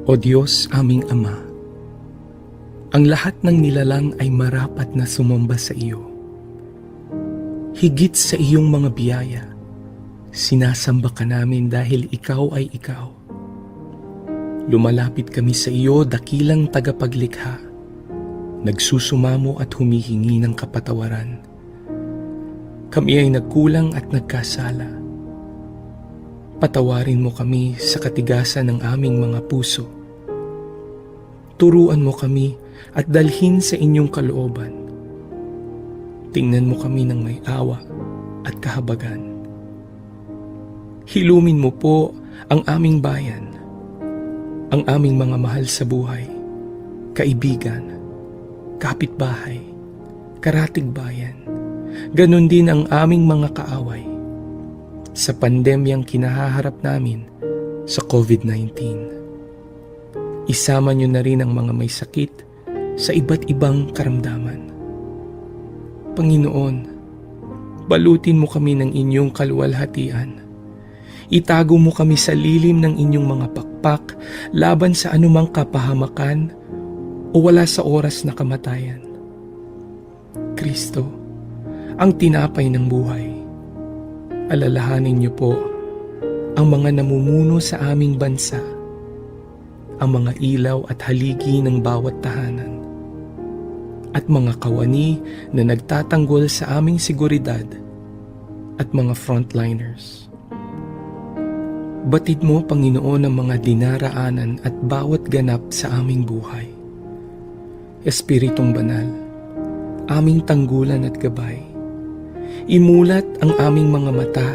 O Diyos aming Ama, ang lahat ng nilalang ay marapat na sumamba sa iyo. Higit sa iyong mga biyaya, sinasamba ka namin dahil ikaw ay ikaw. Lumalapit kami sa iyo, dakilang tagapaglikha, nagsusumamo at humihingi ng kapatawaran. Kami ay nagkulang at nagkasala. Patawarin mo kami sa katigasan ng aming mga puso. Turuan mo kami at dalhin sa inyong kalooban. Tingnan mo kami ng may awa at kahabagan. Hilumin mo po ang aming bayan, ang aming mga mahal sa buhay, kaibigan, kapitbahay, karatig bayan, ganon din ang aming mga kaaway sa pandemyang kinahaharap namin sa COVID-19. Isama niyo na rin ang mga may sakit sa iba't ibang karamdaman. Panginoon, balutin mo kami ng inyong kaluwalhatian. Itago mo kami sa lilim ng inyong mga pakpak laban sa anumang kapahamakan o wala sa oras na kamatayan. Kristo, ang tinapay ng buhay, alalahanin niyo po ang mga namumuno sa aming bansa, ang mga ilaw at haligi ng bawat tahanan, at mga kawani na nagtatanggol sa aming seguridad at mga frontliners. Batid mo, Panginoon, ang mga dinaraanan at bawat ganap sa aming buhay. Espiritong Banal, aming tanggulan at gabay, imulat ang aming mga mata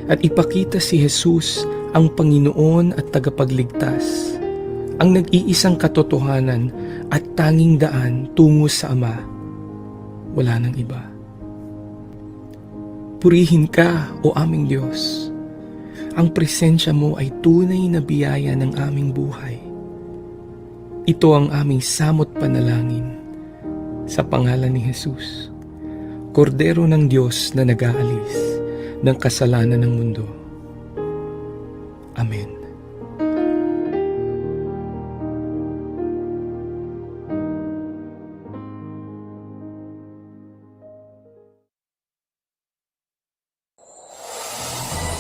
at ipakita si Jesus ang Panginoon at tagapagligtas, ang nag-iisang katotohanan at tanging daan tungo sa Ama. Wala nang iba. Purihin ka, o aming Diyos. Ang presensya mo ay tunay na biyaya ng aming buhay. Ito ang aming samot panalangin sa pangalan ni Jesus, Kordero ng Diyos na nag-aalis ng kasalanan ng mundo. Amen.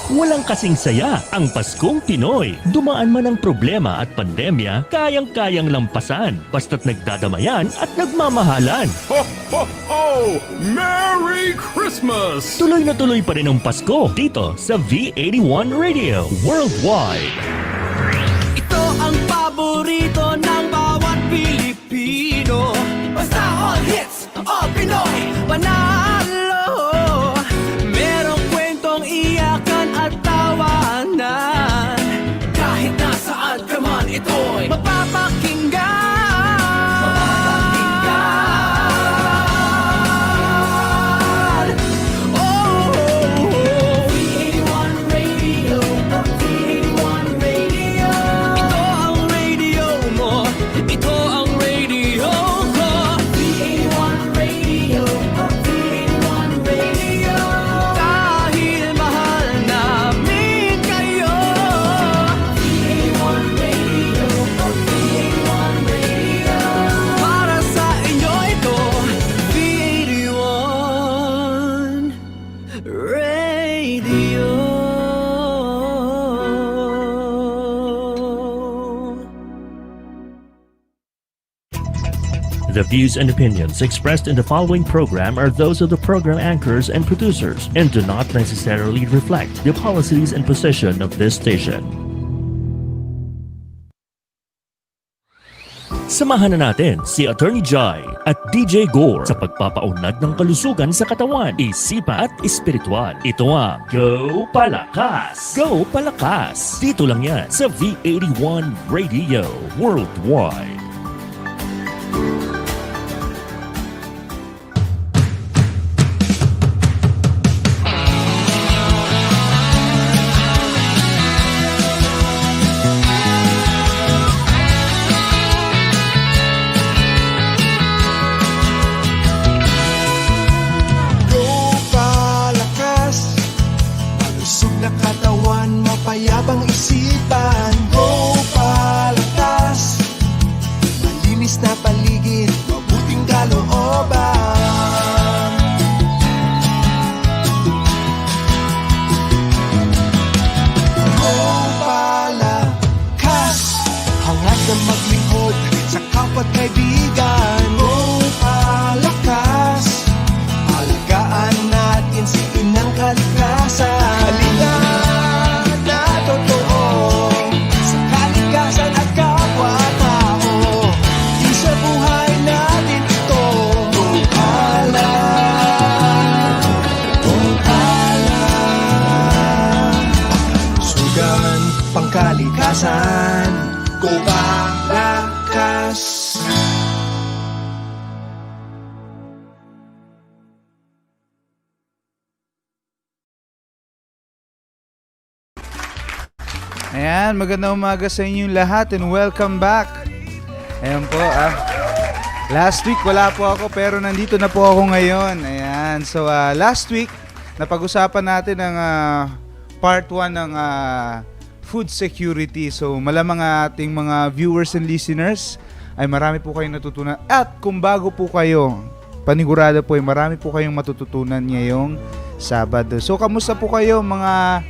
Walang kasing saya ang Paskong Pinoy. Dumaan man ang problema at pandemya, kayang-kayang lampasan basta't nagdadamayan at nagmamahalan. Ho, ho, ho! Merry Christmas! Tuloy na tuloy pa rin ang Pasko dito sa V81 Radio Worldwide. Ito ang paborito ng bawat Pilipino. Basta all hits, all Pinoy, panalo. Merong kwentong iyakan at tawanan. Kahit nasaan ka man, ito'y mapapakinggan. The views and opinions expressed in the following program are those of the program anchors and producers and do not necessarily reflect the policies and position of this station. Samahan na natin si Atty. Jai at DJ Gaur sa pagpapaunlad ng kalusugan sa katawan, isipan at espiritual. Ito ang Gopalakas! Gopalakas! Dito lang yan sa V81 Radio Worldwide. Katawan, mapayapang isipan, Gopalakas. Halika na totoo sa kalikasan at kapwa-tao. Di sa buhay natin ito. Gopala, Gopala. Sugan pangkalikasan, Gopalakas. Ayan, magandang umaga sa inyong lahat and welcome back. Ayan po, last week wala po ako pero nandito na po ako ngayon. Ayan, so last week napag-usapan natin ang part 1 ng food security. So malamang ating mga viewers and listeners ay marami po kayong natutunan. At kung bago po kayo, panigurado po ay marami po kayong matututunan ngayong Sabado. So kamusta po kayo mga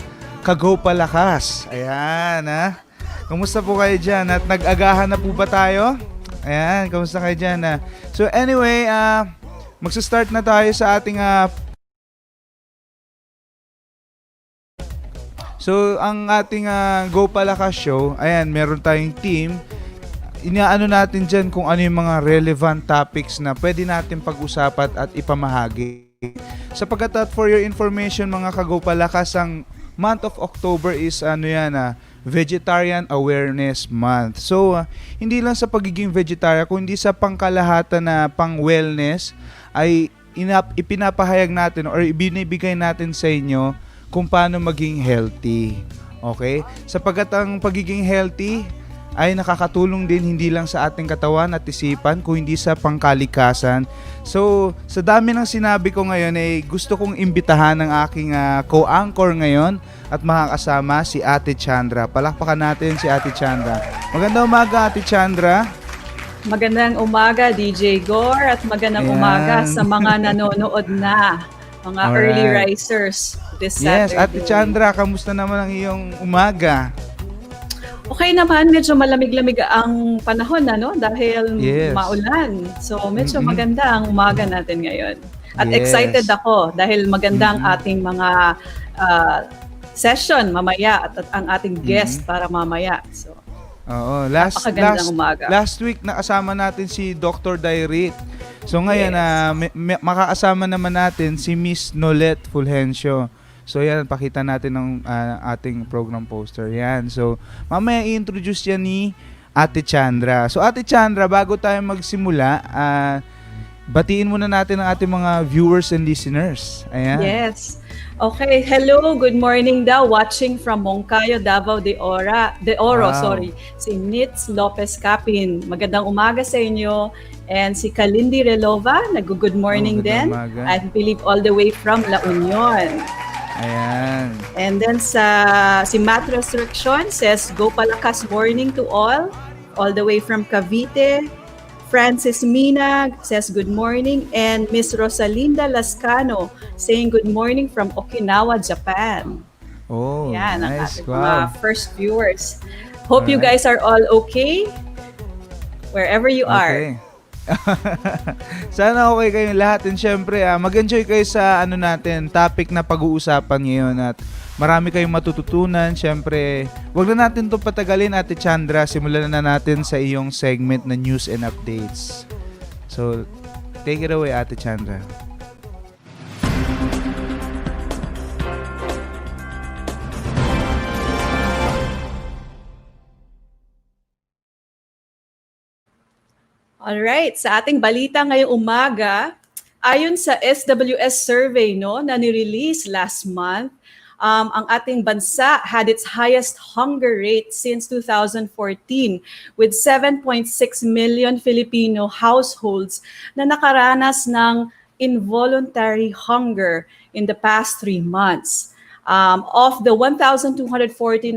Gopalakas? Ayan, kamusta po kayo dyan? At nag-agahan na po ba tayo? Ayan, kamusta kayo dyan? So anyway, magsa-start na tayo sa ating So ang ating Gopalakas show, ayan, meron tayong team. Inaano natin dyan kung ano yung mga relevant topics na pwede natin pag-usapan at ipamahagi. Sapagkat for your information mga Gopalakas, ang month of October is Vegetarian Awareness Month. So, hindi lang sa pagiging vegetarian, kundi sa pangkalahatan na pang-wellness ay ipinapahayag natin or ibinibigay natin sa inyo kung paano maging healthy. Okay? Sapagkat ang pagiging healthy ay nakakatulong din hindi lang sa ating katawan at isipan, kung hindi sa pangkalikasan. So, sa dami ng sinabi ko ngayon ay gusto kong imbitahan ng aking co-anchor ngayon at makakasama si Ate Chandra. Palakpakan natin si Ate Chandra. Magandang umaga, Ate Chandra. Magandang umaga, DJ Gaur, at magandang umaga sa mga nanonood na, mga early risers this Saturday. Yes, Ate Chandra, kamusta naman ang iyong umaga? Okay naman, medyo malamig-lamig ang panahon dahil Yes. maulan. So medyo maganda ang umaga natin ngayon. At excited ako dahil maganda ang ating mga session mamaya at ang ating guest para mamaya. So Oo, napakagandang umaga. last week nakasama natin si Dr. Dairit. So ngayon makakasama naman natin si Miss Nolet Fulgencio. So yan, pakita natin ng ating program poster. Yan. So mamaya i-introduce yan ni Ate Chandra. So Ate Chandra, bago tayo magsimula, batiin muna natin ang ating mga viewers and listeners. Ayan. Yes. Okay, hello, good morning daw. Watching from Moncayo, Davao de Oro, Wow. si Nitz Lopez Capin. Magandang umaga sa inyo. And si Kalindi Relova, nag-good morning din. Umaga. I believe all the way from La Union. Ayan. And then si Matt Restriction says, Gopalakas morning to all the way from Cavite. Francis Mina says good morning, and Miss Rosalinda Lascano saying good morning from Okinawa, Japan. Oh, Yan, ang nice. ating Wow. mga first viewers. Hope you Alright. guys are all okay wherever you are. Okay. Sana okay kayong lahat, and syempre mag-enjoy kayo sa natin, topic na pag-uusapan ngayon, at marami kayong matututunan. Syempre, wag na natin 'to patagalin, Ate Chandra. Simulan na natin sa iyong segment na news and updates. So, take it away, Ate Chandra. Alright, sa ating balita ngayong umaga, ayon sa SWS survey na nirelease last month, ang ating bansa had its highest hunger rate since 2014, with 7.6 million Filipino households na nakaranas ng involuntary hunger in the past 3 months. Of the 1,249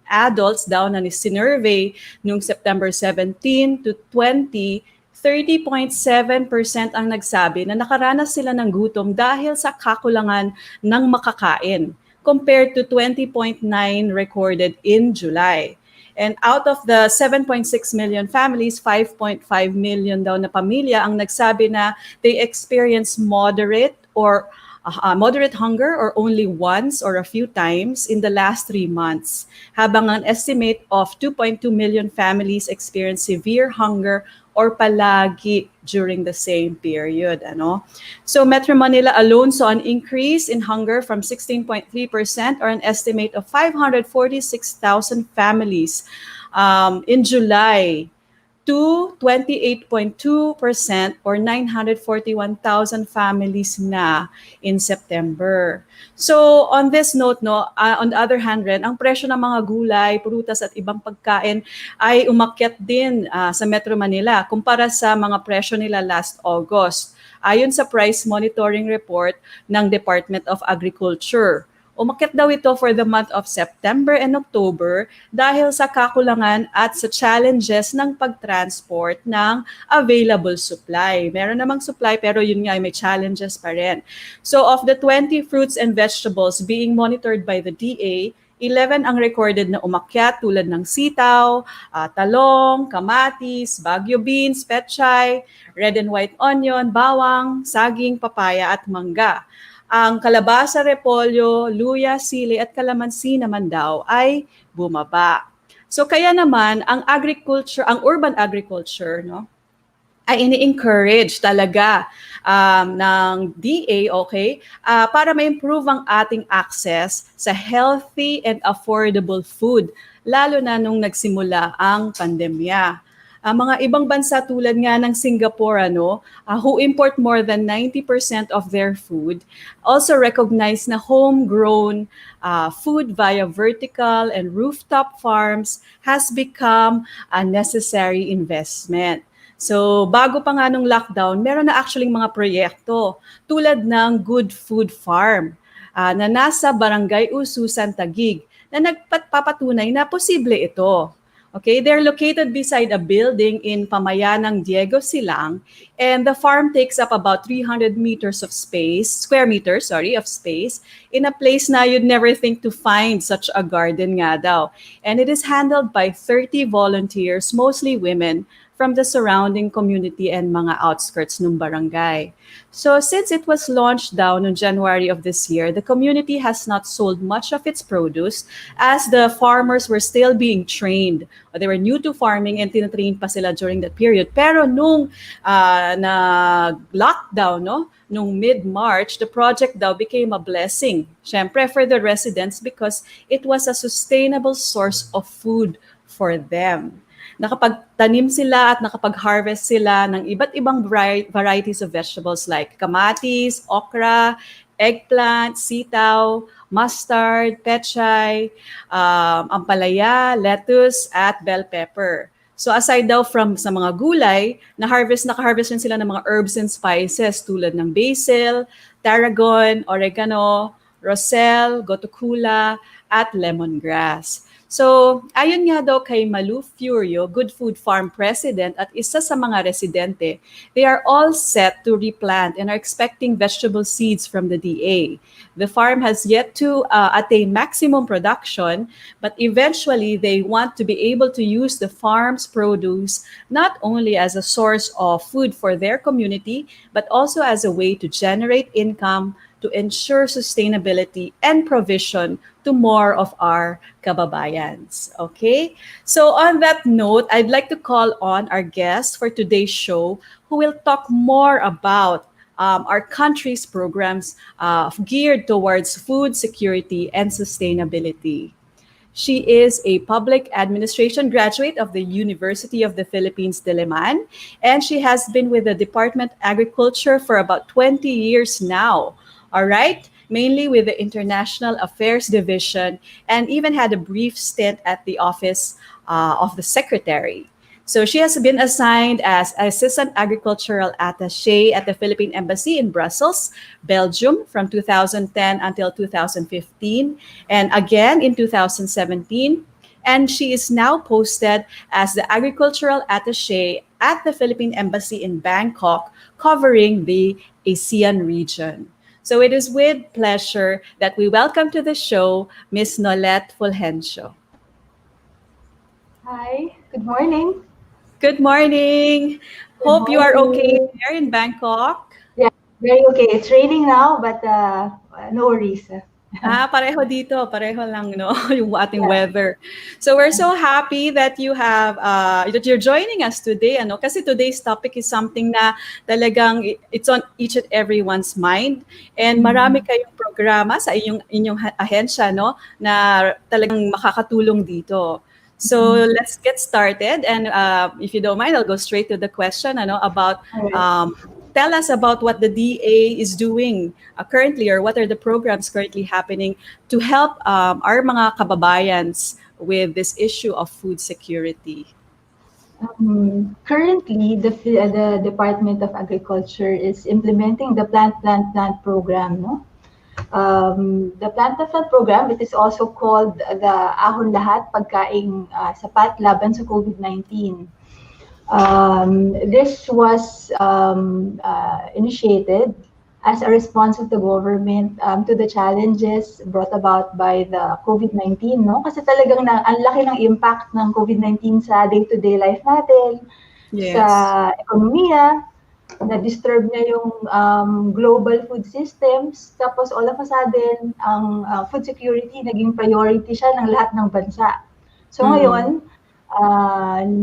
adults daw na sinurvey noong September 17 to 20, 30.7% ang nagsabi na nakaranas sila ng gutom dahil sa kakulangan ng makakain, compared to 20.9 recorded in July. And out of the 7.6 million families, 5.5 million daw na pamilya ang nagsabi na they experience moderate or moderate hunger or only once or a few times in the last 3 months, habang an estimate of 2.2 million families experienced severe hunger or palagi during the same period. So Metro Manila alone saw an increase in hunger from 16.3% or an estimate of 546,000 families in July to 28.2% or 941,000 families na in September. So on this note, on the other hand rin, ang presyo ng mga gulay, prutas at ibang pagkain ay umakyat din sa Metro Manila kumpara sa mga presyo nila last August. Ayon sa price monitoring report ng Department of Agriculture. Umakyat daw ito for the month of September and October dahil sa kakulangan at sa challenges ng pagtransport ng available supply. Meron namang supply pero yun nga may challenges pa rin. So of the 20 fruits and vegetables being monitored by the DA, 11 ang recorded na umakyat tulad ng sitaw, talong, kamatis, bagyo beans, pechay, red and white onion, bawang, saging, papaya at mangga. Ang kalabasa, repolyo, luya, sili at kalamansi naman daw ay bumaba. So kaya naman ang urban agriculture, ay ini-encourage talaga ng DA, para ma-improve ang ating access sa healthy and affordable food, lalo na nung nagsimula ang pandemya. Mga ibang bansa tulad nga ng Singapore, who import more than 90% of their food, also recognize na homegrown food via vertical and rooftop farms has become a necessary investment. So bago pa nga nung lockdown, meron na actually mga proyekto tulad ng Good Food Farm na nasa Barangay Ususan, Taguig na nagpapatunay na posible ito. Okay, they're located beside a building in Pamayanang Diego Silang, and the farm takes up about 300 square meters of space in a place na you'd never think to find such a garden nga daw. And it is handled by 30 volunteers, mostly women, from the surrounding community and mga outskirts ng barangay. So since it was launched down in January of this year, the community has not sold much of its produce as the farmers were still being trained. They were new to farming and tinatrain pa sila during that period. Pero nung lockdown, nung mid-March, the project daw became a blessing, syempre for the residents, because it was a sustainable source of food for them. Nakapagtanim sila at nakapag-harvest sila ng iba't ibang varieties of vegetables like kamatis, okra, eggplant, sitaw, mustard, pechay, ampalaya, lettuce, at bell pepper. So aside daw from sa mga gulay, naka-harvest rin sila ng mga herbs and spices tulad ng basil, tarragon, oregano, roselle, gotukula, at lemongrass. So, ayon nga daw kay Malu Furio, Good Food Farm President at isa sa mga residente, they are all set to replant and are expecting vegetable seeds from the DA. The farm has yet to attain maximum production, but eventually they want to be able to use the farm's produce not only as a source of food for their community, but also as a way to generate income to ensure sustainability and provision to more of our kababayans. Okay? So on that note, I'd like to call on our guest for today's show who will talk more about our country's programs geared towards food security and sustainability. She is a public administration graduate of the University of the Philippines, Diliman, and she has been with the Department of Agriculture for about 20 years now. All right, mainly with the International Affairs Division, and even had a brief stint at the office of the Secretary. So she has been assigned as Assistant Agricultural Attaché at the Philippine Embassy in Brussels, Belgium from 2010 until 2015, and again in 2017. And she is now posted as the Agricultural Attaché at the Philippine Embassy in Bangkok, covering the ASEAN region. So it is with pleasure that we welcome to the show Ms. Nolet Fulgencio. Hi, good morning. Good morning. Hope you are okay there in Bangkok. Yeah, Very okay. It's raining now, but no worries. Pareho dito, pareho lang, no, yung ating weather. So we're so happy that you have that you're joining us today, ano, kasi today's topic is something na talagang it's on each and everyone's mind, and marami kayong programa sa inyong ahensya, no, na talagang makakatulong dito. So let's get started, and if you don't mind, I'll go straight to the question, ano, about tell us about what the DA is doing currently, or what are the programs currently happening to help our mga kababayans with this issue of food security. Currently, the Department of Agriculture is implementing the Plant program. No, the Plant program, it is also called the Ahon Lahat Pagkaing Sapat Laban sa COVID-19. This was initiated as a response of the government to the challenges brought about by the COVID-19, no? Kasi talagang ang laki ng impact ng COVID-19 sa day-to-day life natin, sa ekonomiya, na-disturb niya yung global food systems, tapos all of a sudden, ang food security naging priority siya ng lahat ng bansa. So ngayon,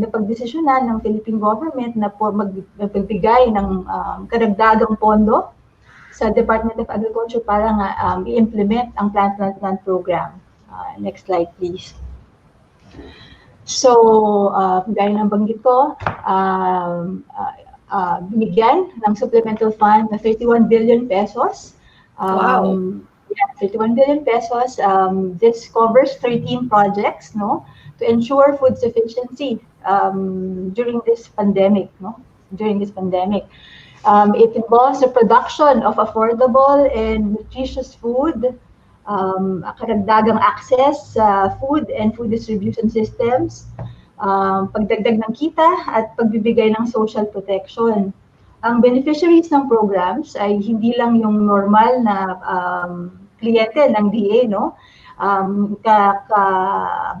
napagdesisyonan ng Philippine government na magbigay ng karagdagang pondo sa Department of Agriculture para nga i-implement ang Plant program. Next slide, please. So, gaya ng banggit ko, binigyan ng supplemental fund na 31 billion pesos. Wow. Yeah, 31 billion pesos. This covers 13 projects, no, to ensure food sufficiency during this pandemic, no? During this pandemic. It involves the production of affordable and nutritious food, karagdagang access sa food and food distribution systems, pagdagdag ng kita at pagbibigay ng social protection. Ang beneficiaries ng programs ay hindi lang yung normal na kliyente ng DA, no?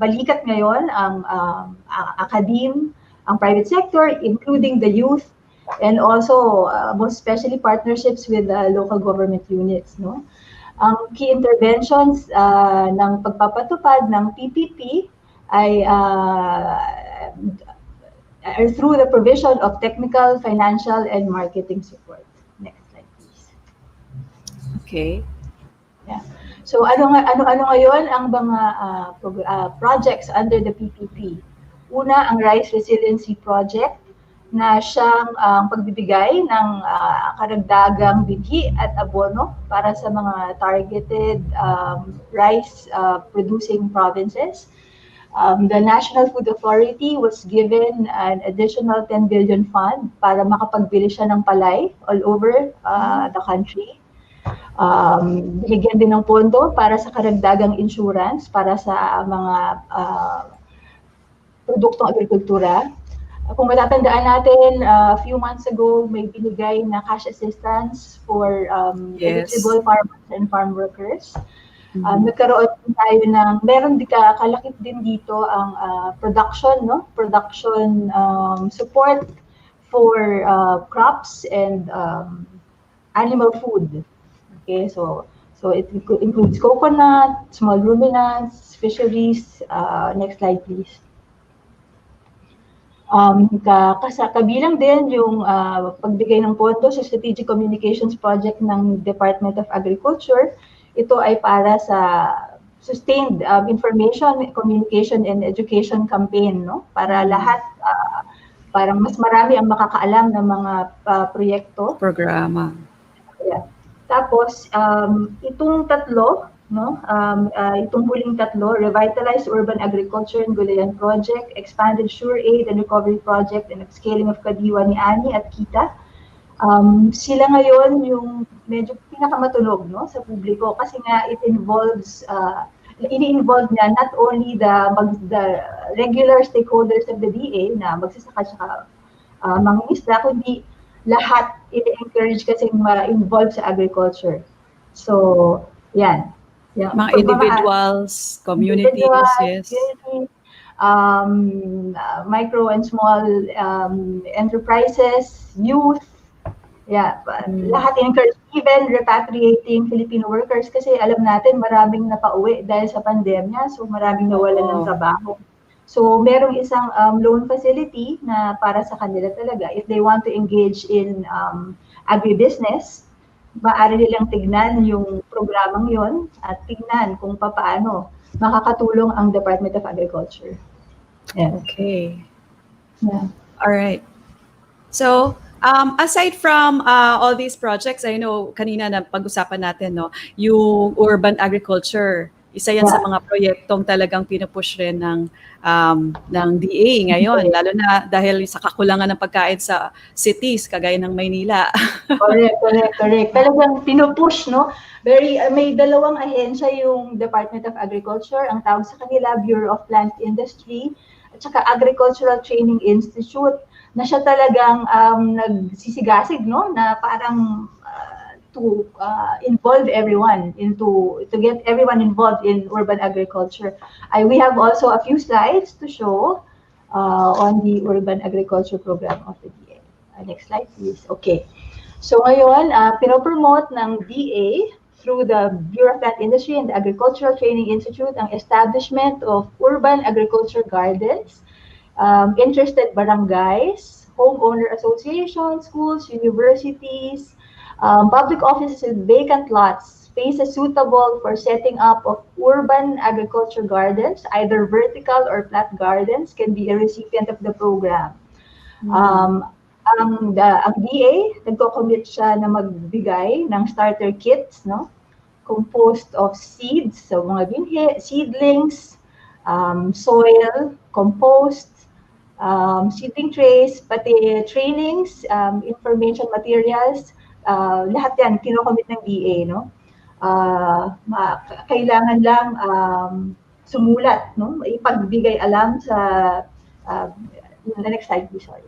Balikat ngayon ang academe, ang private sector, including the youth, and also most especially partnerships with local government units, no? Ang key interventions ng pagpapatupad ng PPP ay are through the provision of technical, financial, and marketing support. Next slide, please. Okay. Yeah. So ano ngayon ang mga projects under the PPP? Una, ang Rice Resiliency Project na siyang pagbibigay ng karagdagang binhi at abono para sa mga targeted rice producing provinces. The National Food Authority was given an additional 10 billion fund para makapagbili siya ng palay all over the country. Binigyan din ng pondo para sa karagdagang insurance para sa mga produktong agrikultura. Kung matatandaan natin, a few months ago, may binigay na cash assistance for eligible farmers and farm workers. Nagkaroon tayo ng, meron kalakip din dito ang production, no? Production support for crops and animal food. Okay, so it includes coconut, small ruminants, fisheries. Next slide, please. Kabilang din yung pagbigay ng pondo sa Strategic Communications Project ng Department of Agriculture. Ito ay para sa sustained information, communication, and education campaign, no? Para lahat, parang mas marami ang makakaalam ng mga proyekto. Programa. Yeah. Tapos, itong tatlo, no? Itong huling tatlo, Revitalized Urban Agriculture and Gulayan Project, Expanded Sure Aid and Recovery Project, and Upscaling of Kadiwa ni Ani at Kita. Sila ngayon yung medyo pinakamatunog, no, sa publiko kasi nga it involves, ini-involve niya not only the regular stakeholders of the DA na magsasaka siya mangingisda, kundi lahat ini-encourage kasi ma-involve sa agriculture. So, yan. Mga individuals, communities, yes. Micro and small enterprises, youth, Yeah, lahat encourage, even repatriating Filipino workers kasi alam natin maraming napauwi dahil sa pandemya, so maraming nawalan ng Oo. trabaho. So merong isang loan facility na para sa kanila talaga. If they want to engage in agribusiness, maaari nilang tignan yung programang yon at tignan kung paano makakatulong ang Department of Agriculture. Yeah. Okay. Yeah. All right. So, aside from all these projects, I know kanina na pag-usapan natin, no, yung urban agriculture, isa yan sa Yeah. mga proyektong talagang pinupush rin ng DA ngayon, lalo na dahil sa kakulangan ng pagkain sa cities, kagaya ng Maynila. Correct. Talagang pinupush, no? May dalawang ahensya yung Department of Agriculture, ang tawag sa kanila Bureau of Plant Industry, at saka Agricultural Training Institute, na siya talagang nagsisigasig, no? Na parang to involve everyone to get everyone involved in urban agriculture. We have also a few slides to show on the urban agriculture program of the DA. Next slide, please. Okay. So ngayon, pinopromote ng DA through the Bureau of Plant Industry and the Agricultural Training Institute ang establishment of urban agriculture gardens, interested barangays, homeowner associations, schools, universities, public offices with vacant lots, spaces suitable for setting up of urban agriculture gardens, either vertical or flat gardens, can be a recipient of the program. Ang DA, nagko-commit siya na magbigay ng starter kits, no? Composed of seeds, so mga binhi, seedlings, soil, compost, seedling trays, pati trainings, information materials, lahat yan kinocommit ng DA, no? Kailangan lang sumulat, no? Ipagbigay alam sa the next slide, please, sorry.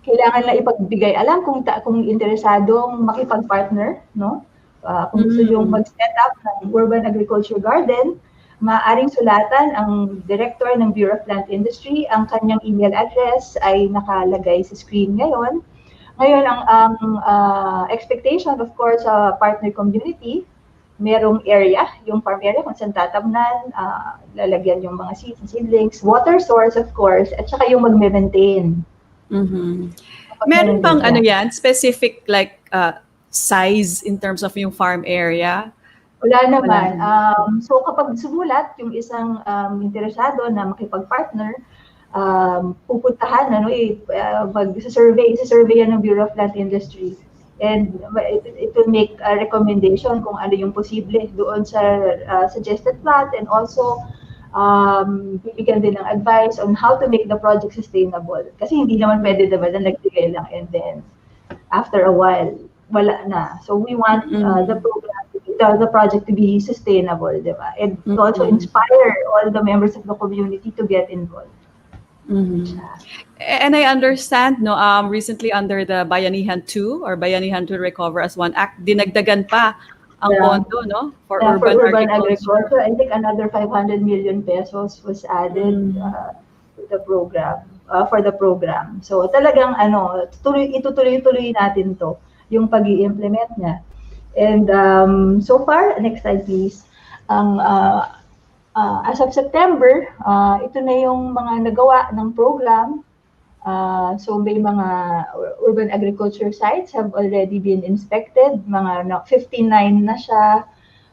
Kailangan lang ipagbigay alam kung interesadong makipag-partner, no? Kung gusto yung mag-set up ng urban agriculture garden, maaaring sulatan ang director ng Bureau of Plant Industry. Ang kanyang email address ay nakalagay sa screen ngayon. Ngayon, ang expectation, of course, sa partner community, merong area, yung farm area kung saan tatamnan, lalagyan yung mga seeds and seedlings, water source, of course, at saka yung mag-maintain. Meron bang ano yan, specific like size in terms of yung farm area? Wala naman. So kapag sumulat yung isang interesado na makipag-partner, pupuntahan, mag-survey yan ng Bureau of Plant Industry. And it will make a recommendation kung ano yung posible doon sa suggested plot, and also bibigyan din ng advice on how to make the project sustainable. Kasi hindi naman pwede diba na nagbigay lang and then after a while, wala na. So we want the project to be sustainable, diba? And also inspire all the members of the community to get involved. And I understand, no, recently under the Bayanihan 2 or Bayanihan to Recover as One Act, dinagdagan pa ang pondo, no, for urban agriculture. I think another 500 million pesos was added to the program, for the program. So talagang itutuloy-tuloy natin to, yung pag-i-implement niya. And so far, next slide please. As of September, ito na yung mga nagawa ng program. So may mga urban agriculture sites have already been inspected, mga 59 na siya.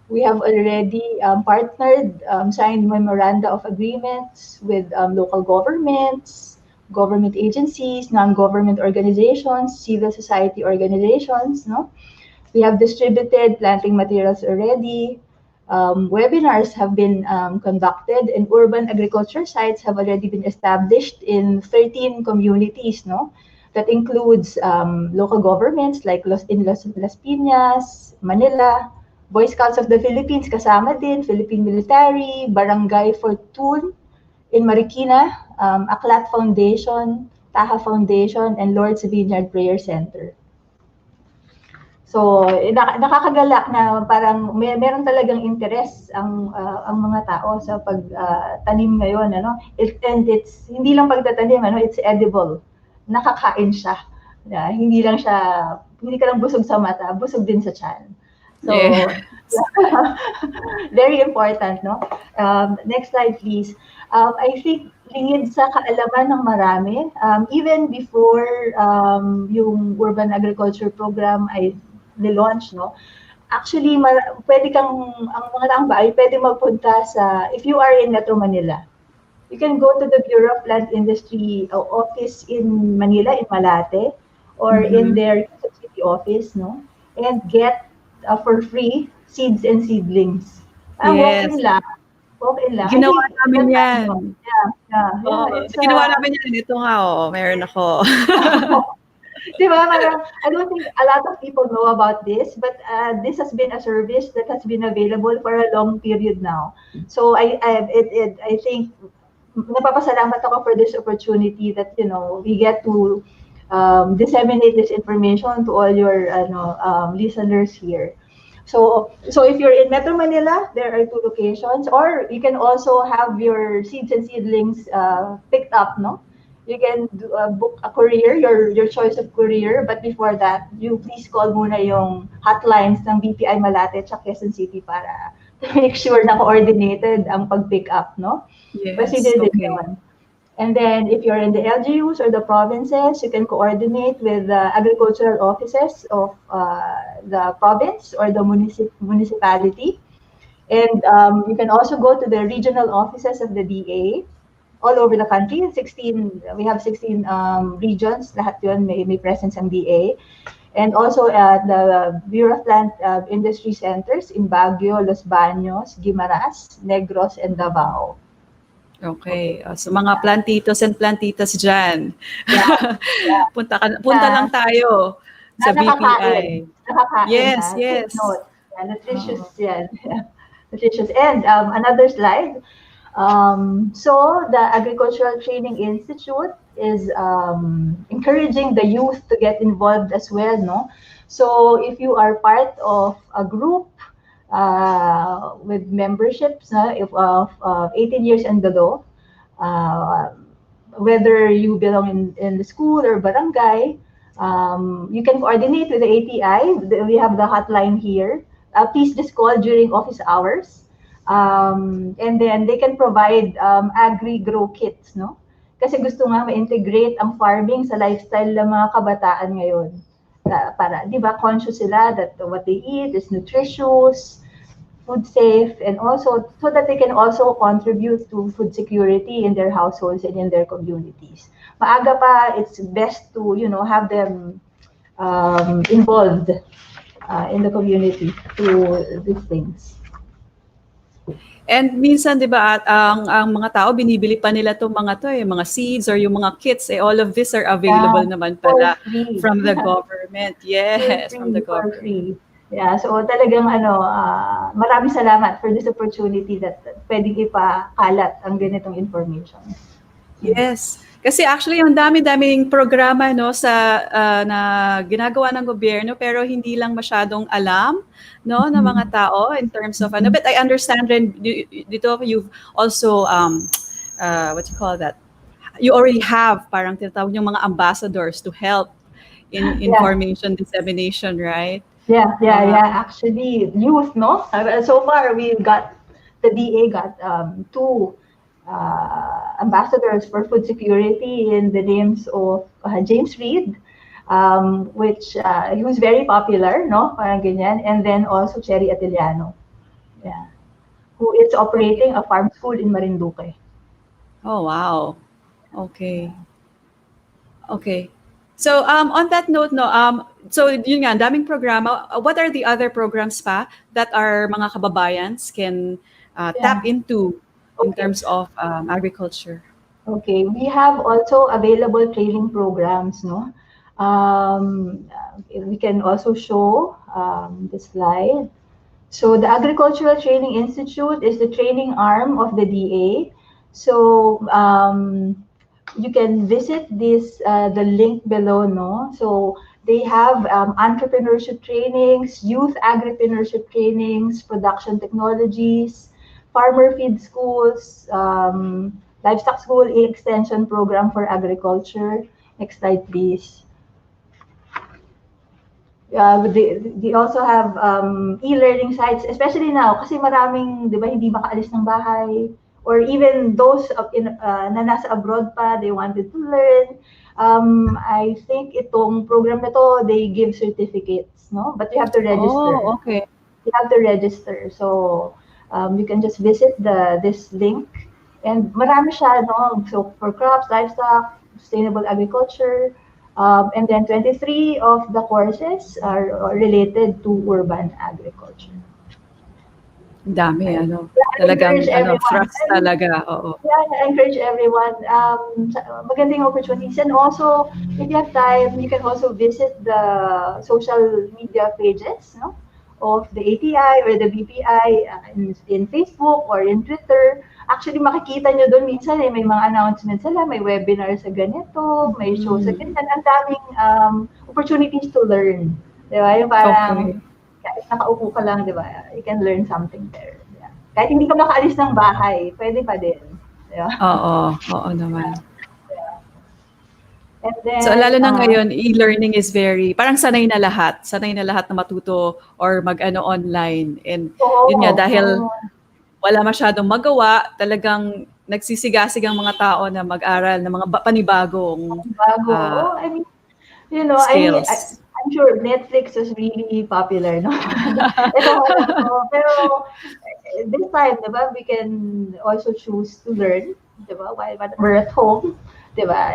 We have already partnered, signed memoranda of agreements with local governments, government agencies, non-government organizations, civil society organizations, no? We have distributed planting materials already. Webinars have been conducted, and urban agriculture sites have already been established in 13 communities, no? That includes local governments like Las Piñas, Manila, Boy Scouts of the Philippines kasama din, Philippine Military, Barangay Fortune in Marikina, Aklat Foundation, Taha Foundation, and Lord's Vineyard Prayer Center. So, nakakagalak na parang meron talagang interest ang mga tao sa pagtanim ngayon, ano? And it's hindi lang pagtatanim, ano, it's edible. Nakakain siya. hindi ka lang busog sa mata, busog din sa tiyan. So, Yeah. very important, no? Next slide, please. I think lingid sa kaalaman ng marami, even before yung urban agriculture program ay nilaunch, no? Actually, pwede kang, ang mga taong bahay, pwede magpunta sa, if you are in Metro Manila, you can go to the Bureau of Plant Industry office in Manila, in Malate, or in their city office, no? And get for free seeds and seedlings. Yes. Walk-in lang. Walk-in lang. Ginawa I think namin that's yan. It's, Ginawa namin yan. Ito nga, meron ako. Diba, I don't think a lot of people know about this, but this has been a service that has been available for a long period now. So I think napapasalamat ako for this opportunity that we get to disseminate this information to all your listeners here. So if you're in Metro Manila, there are 2 locations, or you can also have your seeds and seedlings picked up, no? You can book a courier, your choice of courier, but before that, you please call muna yung hotlines ng BPI Malate at Quezon City para to make sure na coordinated ang pag-pick up, no? Yes, Kasi din okay. yun. And then if you're in the LGUs or the provinces, you can coordinate with the agricultural offices of the province or the municipality. And you can also go to the regional offices of the DA all over the country. We have 16 regions, lahat yun may presence ang DA. And also at the Bureau of Plant Industry Centers in Baguio, Los Baños, Guimaras, Negros, and Davao. Okay. So mga plantitos and plantitas dyan. Punta lang tayo sa BPI. Nakakain. Yes, yes. Take note. Nutritious yan. Nutritious. And another slide. So the Agricultural Training Institute is encouraging the youth to get involved as well, no? So if you are part of a group with memberships of 18 years and below, whether you belong in the school or barangay, you can coordinate with the ATI. We have the hotline here. Please just call during office hours. And then they can provide agri-grow kits, no? Kasi gusto nga ma-integrate ang farming sa lifestyle ng mga kabataan ngayon. Para, di ba, conscious sila that what they eat is nutritious, food safe, and also so that they can also contribute to food security in their households and in their communities. Maaga pa, it's best to, have them involved in the community through these things. And minsan, di ba, ang mga tao, binibili pa nila itong mga seeds or yung mga kits, all of this are available naman pala from the government. Yes, from the government. Free. Yeah, so talagang maraming salamat for this opportunity that pwedeng ipakalat ang ganitong information. Yes. Kasi actually, ang dami-daming programa na ginagawa ng gobyerno pero hindi lang masyadong alam ng mga tao in terms of but I understand rin dito you've also what you call that? You already have parang tinatawag yung mga ambassadors to help in information dissemination, right? Yeah. Actually, youth, no? So far, the DA got 2 ambassadors for food security in the names of James Reed, which he was very popular, no? Parang ganyan. And then also Cherry Atiliano, who is operating a farm school in Marinduque. Oh, wow. Okay. So on that note, so yun nga, daming programa. What are the other programs pa that our mga kababayans can tap into in terms of agriculture? Okay, we have also available training programs, no? We can also show the slide. So the Agricultural Training Institute is the training arm of the DA. So you can visit the link below, no? So they have entrepreneurship trainings, youth agripreneurship trainings, production technologies, farmer feed schools, livestock school, extension program for agriculture. Next slide, please. They also have e-learning sites, especially now, kasi maraming, di ba, hindi makaalis ng bahay, or even those na nasa abroad pa, they wanted to learn. I think itong program na to, they give certificates, no? But you have to register. Oh, okay. You have to register. So, you can just visit this link. And marami siya, no? So, for crops, livestock, sustainable agriculture, and then 23 of the courses are related to urban agriculture. Ang dami, ano. Yeah, I Talagang, encourage everyone. thrust talaga. Oo. Yeah, I encourage everyone. Magandang opportunities. And also, if you have time, you can also visit the social media pages, no, of the ATI or the BPI in Facebook or in Twitter. Actually, makikita nyo doon minsan may mga announcements sila, may webinar sa ganito, may show sa ganito. Ang daming opportunities to learn. Di ba? Yung parang, kahit nakaupo ka lang, di ba? You can learn something there. Yeah. Kahit hindi ka makaalis ng bahay, pwede pa din. Di ba? Oo naman. And then, So lalo na ngayon, e-learning is parang sanay na lahat na matuto or mag-ano online. And yun nga, dahil wala masyadong magawa, talagang nagsisigasig ang mga tao na mag-aral ng mga panibagong I mean, you know, skills. I'm sure Netflix is really popular, no? Pero this time, diba, we can also choose to learn, diba, while we're at home, diba?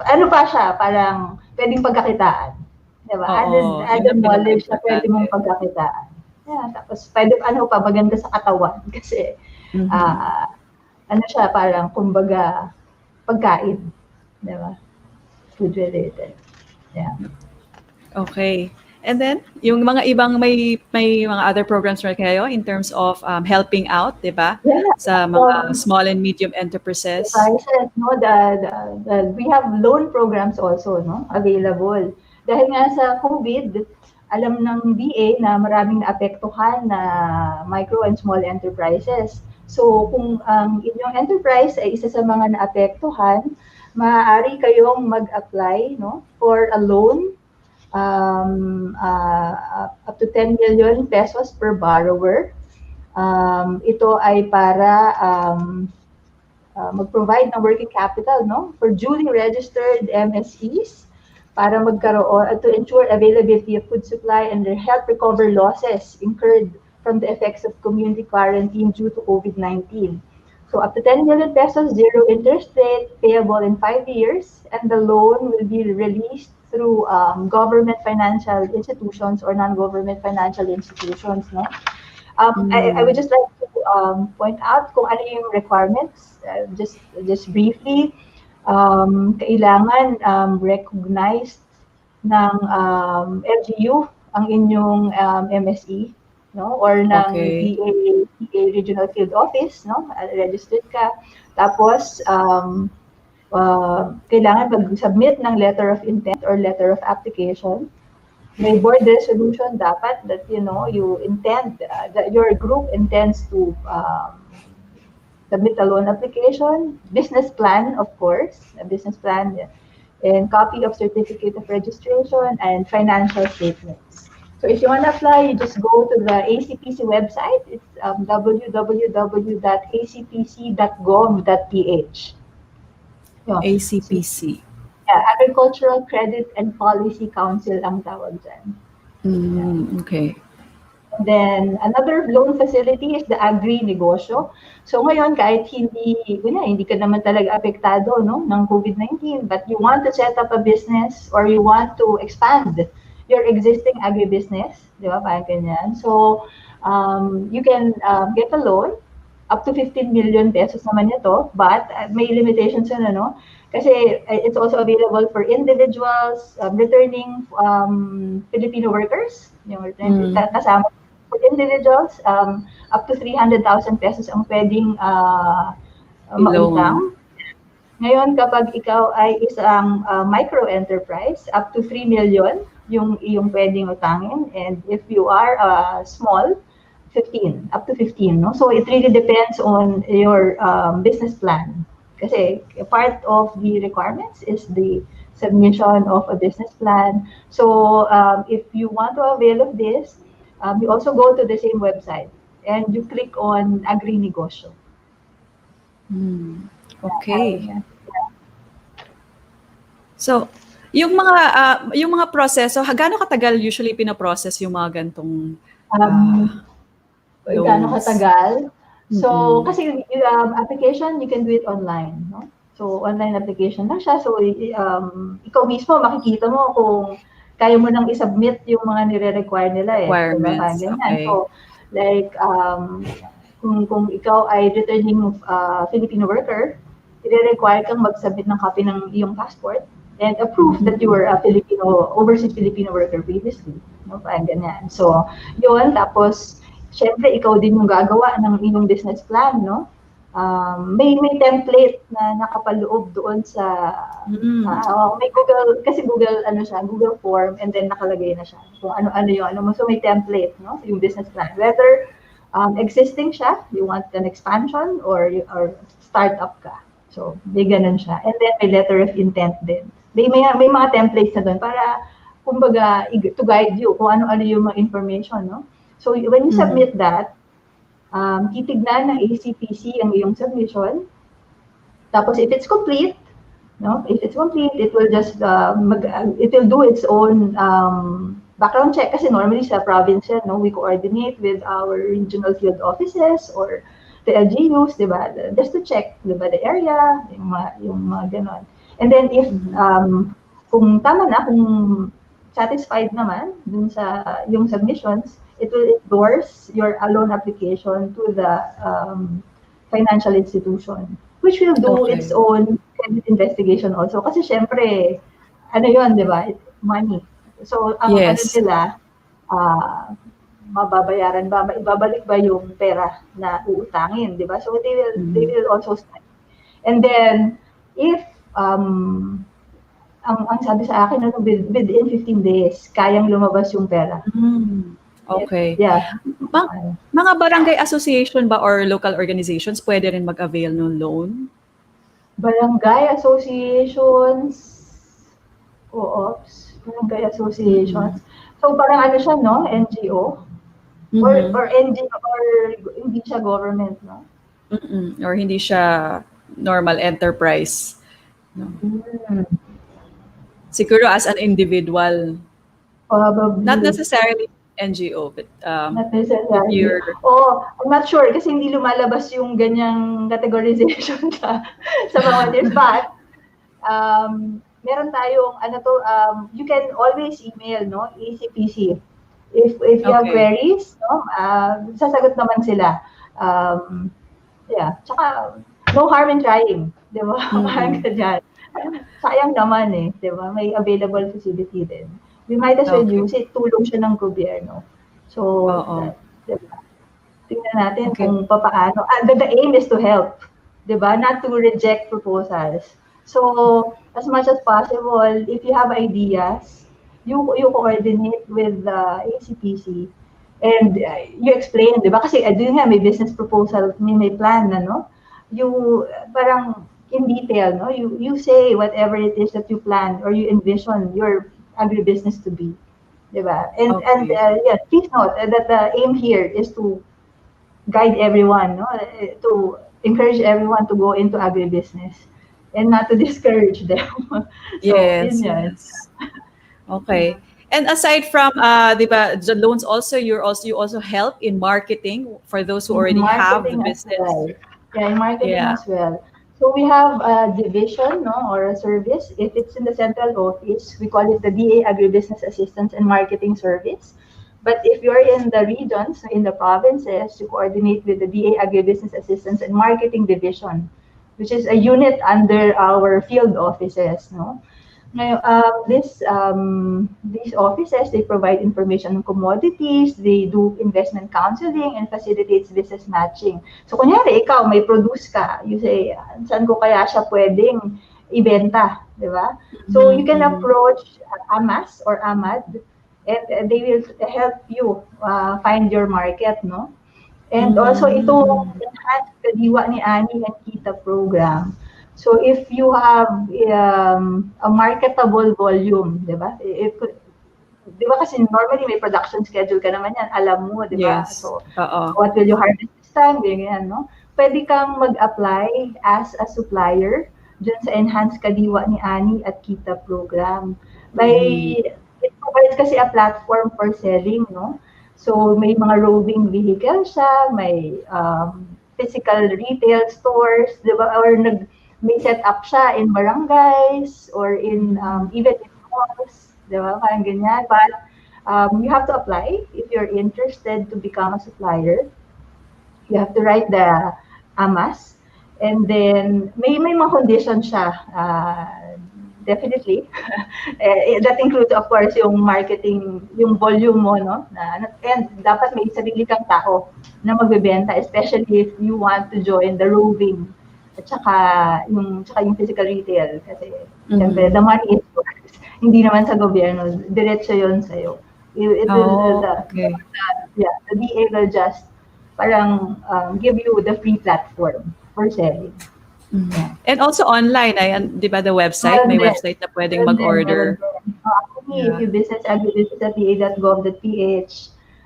Ano pa siya, parang pwedeng pagkakitaan, diba? Added knowledge na pwede mong pagkakitaan. Yeah, tapos pwede maganda sa katawan kasi ano siya, parang kumbaga pagkain, di ba? Food related. Yeah. Okay. And then, yung mga ibang may mga other programs rin kayo in terms of helping out, di ba? Yeah. Sa mga small and medium enterprises. No, we have loan programs also, no, available. Dahil nga sa COVID, alam ng DA na maraming naapektuhan na micro and small enterprises. So kung ang inyong enterprise ay isa sa mga naapektuhan, maaari kayong mag-apply, no, for a loan up to 10 million pesos per borrower. Ito ay para mag-provide ng working capital, no, for duly registered MSEs, para magkaroon to ensure availability of food supply and help recover losses incurred from the effects of community quarantine due to COVID-19. So up to 10 million pesos, zero interest rate, payable in 5 years, and the loan will be released through government financial institutions or non-government financial institutions. No, I would just like to point out kung ano yung requirements. Just briefly. Kailangan recognized ng LGU ang inyong MSE, no, or ng PA Regional Field Office, no, registered ka. Tapos kailangan mag-submit ng letter of intent or letter of application. May board resolution dapat that you intend that your group intends to submit a loan application, business plan, of course, a business plan, and copy of certificate of registration and financial statements. So if you want to apply, you just go to the ACPC website. It's www.acpc.gov.ph. ACPC. Yeah, Agricultural Credit and Policy Council ang tawag dyan. Okay. Then another loan facility is the agri-negosyo. So ngayon, kahit hindi ka naman talaga apektado, no, ng COVID-19, but you want to set up a business or you want to expand your existing agribusiness, di ba, parang ganyan. So you can get a loan up to 15 million pesos naman ito, but may limitations yun, ano? Kasi it's also available for individuals, returning Filipino workers, yung kasama. For individuals, up to 300,000 pesos ang pwedeng mautang. Ngayon, kapag ikaw ay isang micro-enterprise, up to 3 million yung iyong pwedeng utangin. And if you are small, 15, up to 15. No? So it really depends on your business plan. Kasi part of the requirements is the submission of a business plan. So if you want to avail of this, you also go to the same website and you click on Agri Negosyo. Okay. Yeah. So, yung mga proseso, gaano katagal usually pinaprocess yung mga gantong Gaano loans? katagal? So, Mm-mm. kasi application, you can do it online, no? So, online application lang siya. So, ikaw mismo, makikita mo kung kaya mo nang isubmit yung mga nire-require nila eh. Diba? Parang Requirements, ganyan. okay. So, like, kung ikaw ay returning Filipino worker, i-require kang mag-submit ng copy ng iyong passport and a proof that you were a overseas Filipino worker previously. No? Parang ganyan. So, yun. Tapos, syempre, ikaw din yung gagawa ng iyong business plan, no? May template na nakapaloob doon sa may Google, kasi Google form, and then nakalagay na siya kung ano yung mo. So may template, no? Yung business plan. Whether existing siya, you want an expansion or startup ka. So may ganun siya. And then may letter of intent din. May mga templates na doon para kumbaga to guide you kung ano yung mga information, no? So when you submit that, titignan ng ACPC ang iyong submission. Tapos if it's complete, no? If it's complete, it will just it will do its own background check kasi normally sa province, no, we coordinate with our regional field offices or the LGUs, di ba? Just to check, di ba, the area, yung mga ganon. And then if kung tama na, kung satisfied naman dun sa yung submissions, it will endorse your loan application to the financial institution, which will do its own credit investigation also. Kasi syempre, ano yun, di ba? Money. So, ang ano nila, mababayaran ba, maibabalik ba yung pera na uutangin, di ba? So, they will also study. And then, if ang sabi sa akin, within 15 days, kayang lumabas yung pera. Okay. Yeah. Mga barangay association ba or local organizations pwede rin mag-avail ng loan? Barangay associations, co-ops, barangay associations. So parang ano siya, no? NGO? Or NGO, or hindi siya government, no? Or hindi siya normal enterprise. No? Siguro as an individual. Probably. Not necessarily NGO, but not necessarily. I'm not sure kasi hindi lumalabas yung ganyang categorization sa mga news. But meron tayong you can always email, no, ACPC. If you have queries, no, sasagot naman sila. Yeah, tsaka no harm in trying, 'di ba? Parang ganyan. Sayang naman eh, 'di ba? May available facility din. We might as well use it, tulong siya ng gobyerno. So, diba? Tingnan natin kung paano. The aim is to help, diba? Not to reject proposals. So, as much as possible, if you have ideas, you coordinate with the ACPC and you explain, diba? Kasi doon nga, may business proposal, may plan na, no? You, parang in detail, no? You say whatever it is that you plan or you envision your agribusiness to be, diba? And please note that the aim here is to guide everyone, no, to encourage everyone to go into agribusiness and not to discourage them. So, yes. Okay. And aside from diba, the loans, also you also help in marketing for those who already have the business. Well. Yeah, in marketing as well. So we have a division, no, or a service. If it's in the central office, we call it the DA Agribusiness Assistance and Marketing Service. But if you're in the regions, in the provinces, you coordinate with the DA Agribusiness Assistance and Marketing Division, which is a unit under our field offices, no. These offices, they provide information on commodities, they do investment counseling, and facilitates business matching. So, kunyari, ikaw, may produce ka, you say, saan ko kaya siya pwedeng ibenta, di ba? So, you can approach AMAS or AMAD, and they will help you find your market, no? And also, itong Enhanced Kadiwa ni Ani and Kita program, So if you have a marketable volume, di ba? Di ba kasi normally may production schedule ka naman yan, alam mo, di ba? Yes. So Oo. what will you harvest this time, ganyan, no? Pwede kang mag-apply as a supplier dyan sa Enhanced Kadiwa ni Ani at Kita program. It provides kasi a platform for selling, no? So may mga roving vehicle siya, may physical retail stores, di ba? Or may set up siya in barangays or in even in malls, di ba? Parang ganyan. But you have to apply if you're interested to become a supplier. You have to write the AMAS, and then may mga conditions siya. Definitely. That includes, of course, yung marketing, yung volume mo, no? And dapat may sarili kang tao na magbebenta, especially if you want to join the roving at saka yung physical retail. Kasi, syempre, the money is yours. Hindi naman sa gobyerno. Diretso yun sa'yo. The DA will just parang give you the free platform for selling. Yeah. And also online, di ba, the website? May website na pwedeng mag-order. If you visit agribusiness.da.gov.ph,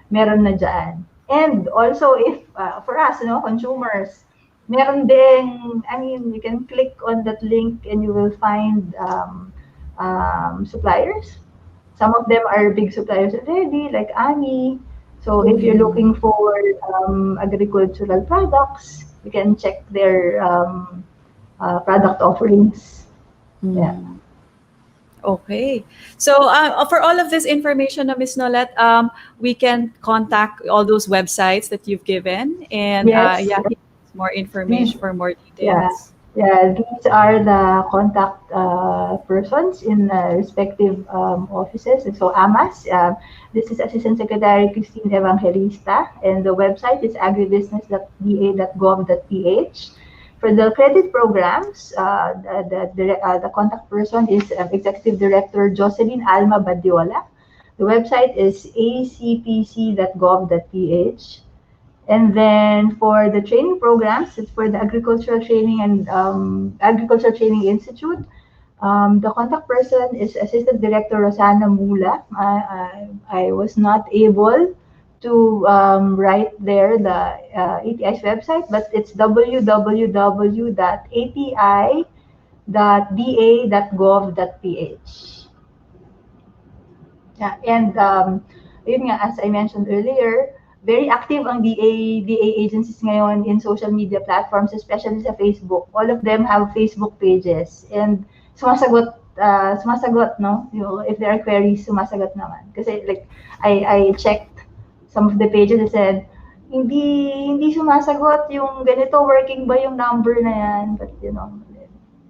meron na dyan. And also, if for us, consumers, meron ding, you can click on that link and you will find suppliers. Some of them are big suppliers already, like Ani. So if you're looking for agricultural products, you can check their product offerings. Yeah. Okay. So for all of this information, Ms. Nolet, we can contact all those websites that you've given, and more information for more details. Yeah, these are the contact persons in respective offices. And so AMAS, this is Assistant Secretary Christine Evangelista, and the website is agribusiness.da.gov.ph. For the credit programs, the contact person is Executive Director Jocelyn Alma Badiola. The website is acpc.gov.ph. And then for the training programs, it's for the Agricultural Training and Agricultural Training Institute. The contact person is Assistant Director Rosana Mula. I was not able to write there the ATI's website, but it's www.ati.da.gov.ph. Yeah, and yun nga, as I mentioned earlier, very active ang DA agencies ngayon in social media platforms, especially sa Facebook. All of them have Facebook pages, and sumasagot, no? If there are queries, sumasagot naman. Kasi like, I checked some of the pages that said, hindi sumasagot yung ganito, working ba yung number na yan? But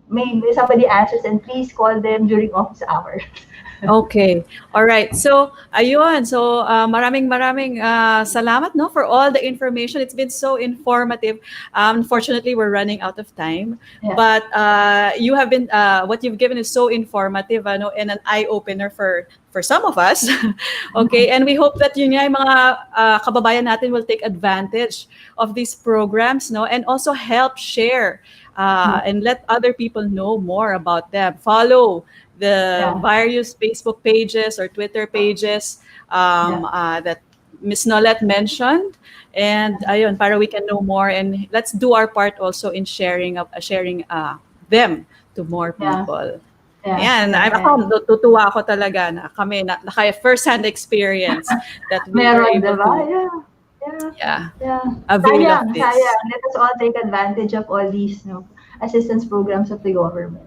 maybe somebody answers, and please call them during office hours. Okay. All right. So, ayun. So, maraming salamat, no, for all the information. It's been so informative. Unfortunately, we're running out of time. Yeah. But you have been, what you've given is so informative, and an eye-opener for some of us. Okay. And we hope that yun nga, yung mga kababayan natin will take advantage of these programs, no, and also help share and let other people know more about them. Follow the various Facebook pages or Twitter pages that Ms. Nolet mentioned, and ayun, para we can know more, and let's do our part also in sharing them to more people. Yan, ako natutuwa ako talaga na kami na kaya first-hand experience that we were able to avail of this. Let us all take advantage of all these assistance programs of the government.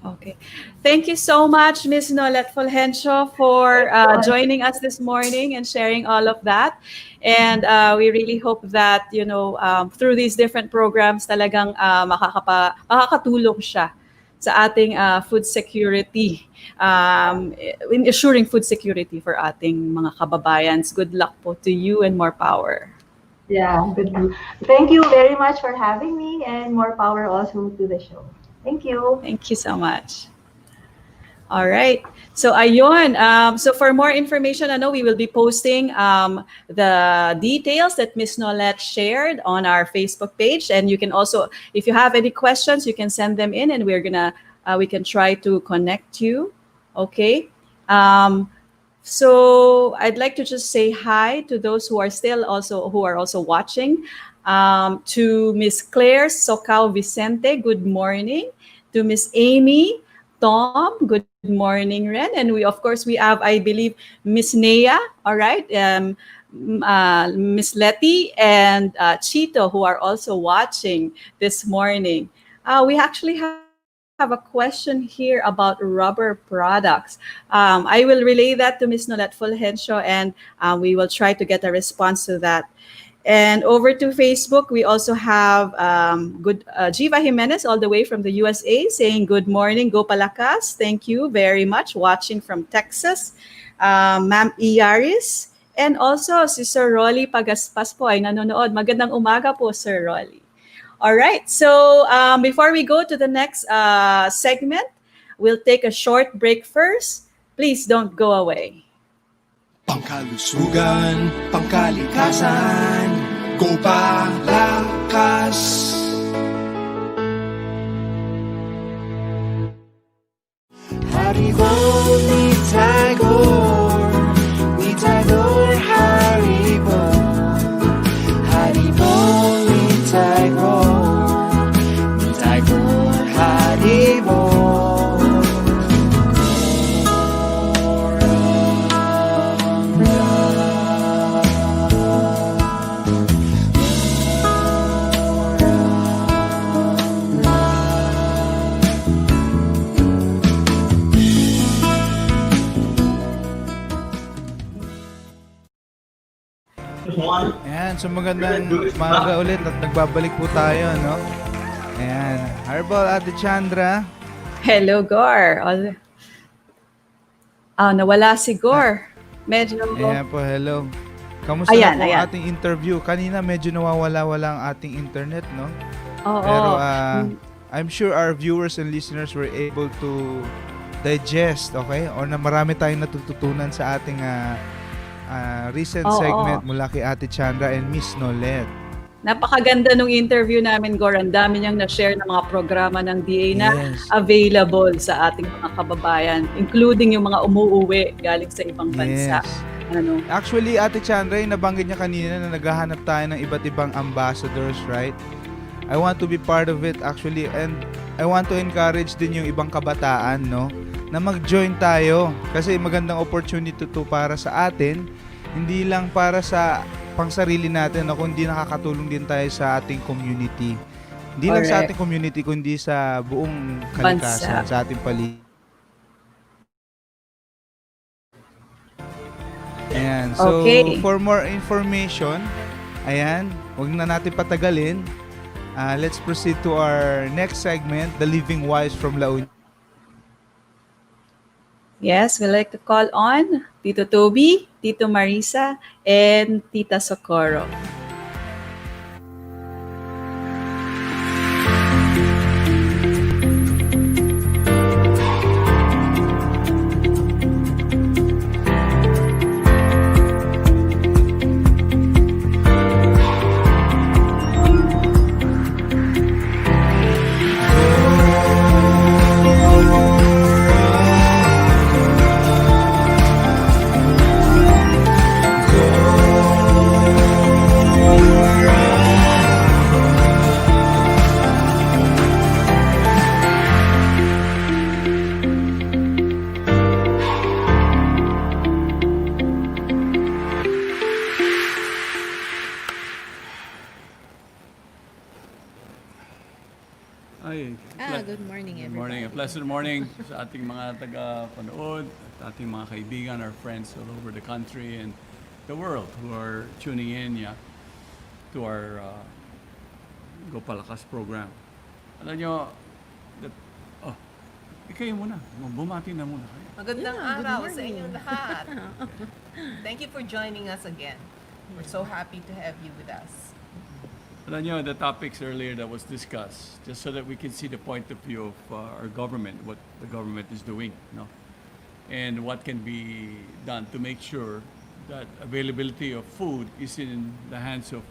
Okay. Thank you so much, Ms. Nolet Fulgencio, for joining us this morning and sharing all of that. And we really hope that, through these different programs, talagang makakatulong siya sa ating food security, in assuring food security for ating mga kababayans. Good luck po to you and more power. Yeah, good. Thank you very much for having me, and more power also to the show. Thank you. Thank you so much. All right. So ayun. So for more information, we will be posting the details that Miss Nolet shared on our Facebook page, and you can also, if you have any questions, you can send them in, and we can try to connect you. Okay. So I'd like to just say hi to those who are also watching. To Miss Claire Socao Vicente, good morning. To Miss Amy Tom, good morning, Ren. And we have, I believe, Miss Nea, all right, Miss Letty and Chito, who are also watching this morning. We actually have a question here about rubber products. I will relay that to Miss Nolet Fulgencio, and we will try to get a response to that. And over to Facebook, we also have Jiva Jimenez all the way from the USA saying, good morning, Gopalakas. Thank you very much. Watching from Texas. Ma'am Iaris. And also, si Sir Rolly Pagaspas po ay nanonood. Magandang umaga po, Sir Rolly. All right. So before we go to the next segment, we'll take a short break first. Please don't go away. Pangkalusugan, pangkalikasan, Gopalakas. Haribo ni Tagore, Haribo. Haribo ni Tagore, Haribo. Ayan, so magandang umaga ulit at nagbabalik po tayo, no? Ayan, Harbol, Ate Chandra. Hello, Gaur. Nawala si Gaur. Medyo... Ayan po, hello. Kamusta Ayan, na po ayan. ating interview? Kanina medyo nawawala-wala ang ating internet, no? Oo. Pero I'm sure our viewers and listeners were able to digest, okay? O na marami tayong natututunan sa ating recent Oo. segment mula kay Ate Chandra and Miss Nolet. Napakaganda nung interview namin, Gaur. Ang dami niyang na-share ng mga programa ng DA na Yes. available sa ating mga kababayan, including yung mga umuuwi galing sa ibang bansa. Yes. Actually, Ate Chandra, yung nabanggit niya kanina na naghahanap tayo ng iba't ibang ambassadors, right? I want to be part of it actually, and I want to encourage din yung ibang kabataan, no, na mag-join tayo kasi magandang opportunity to para sa atin, hindi lang para sa pangsarili natin, no, kundi nakakatulong din tayo sa ating community. Hindi lang sa Correct. ating community kundi sa buong kalikasan, Bansa. sa ating paligid. Ayan. So, Okay. for more information, ayan, huwag na natin patagalin. Let's proceed to our next segment, The Living Wise from La Union. Yes, we'd like to call on Tito Toby, Tito Marisa, and Tita Socorro. Good morning, Good everybody. morning. A pleasant morning sa ating mga taga-panood, at ating mga kaibigan, our friends all over the country and the world who are tuning in to our Gopalakas program. Alam nyo, ikayo muna. Bumati na muna kayo. good Magandang araw sa morning. inyong lahat. Thank you for joining us again. We're so happy to have you with us. Alam nyo, the topics earlier that was discussed, just so that we can see the point of view of our government, what the government is doing, no? And what can be done to make sure that availability of food is in the hands of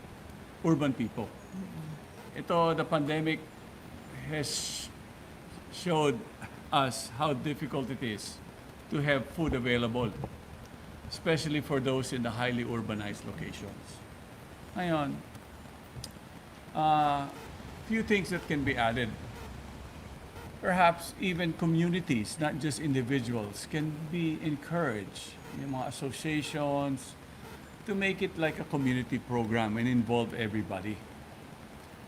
urban people. Ito, the pandemic has showed us how difficult it is to have food available, especially for those in the highly urbanized locations. Ngayon, few things that can be added. Perhaps even communities, not just individuals, can be encouraged, yung mga associations, to make it like a community program and involve everybody.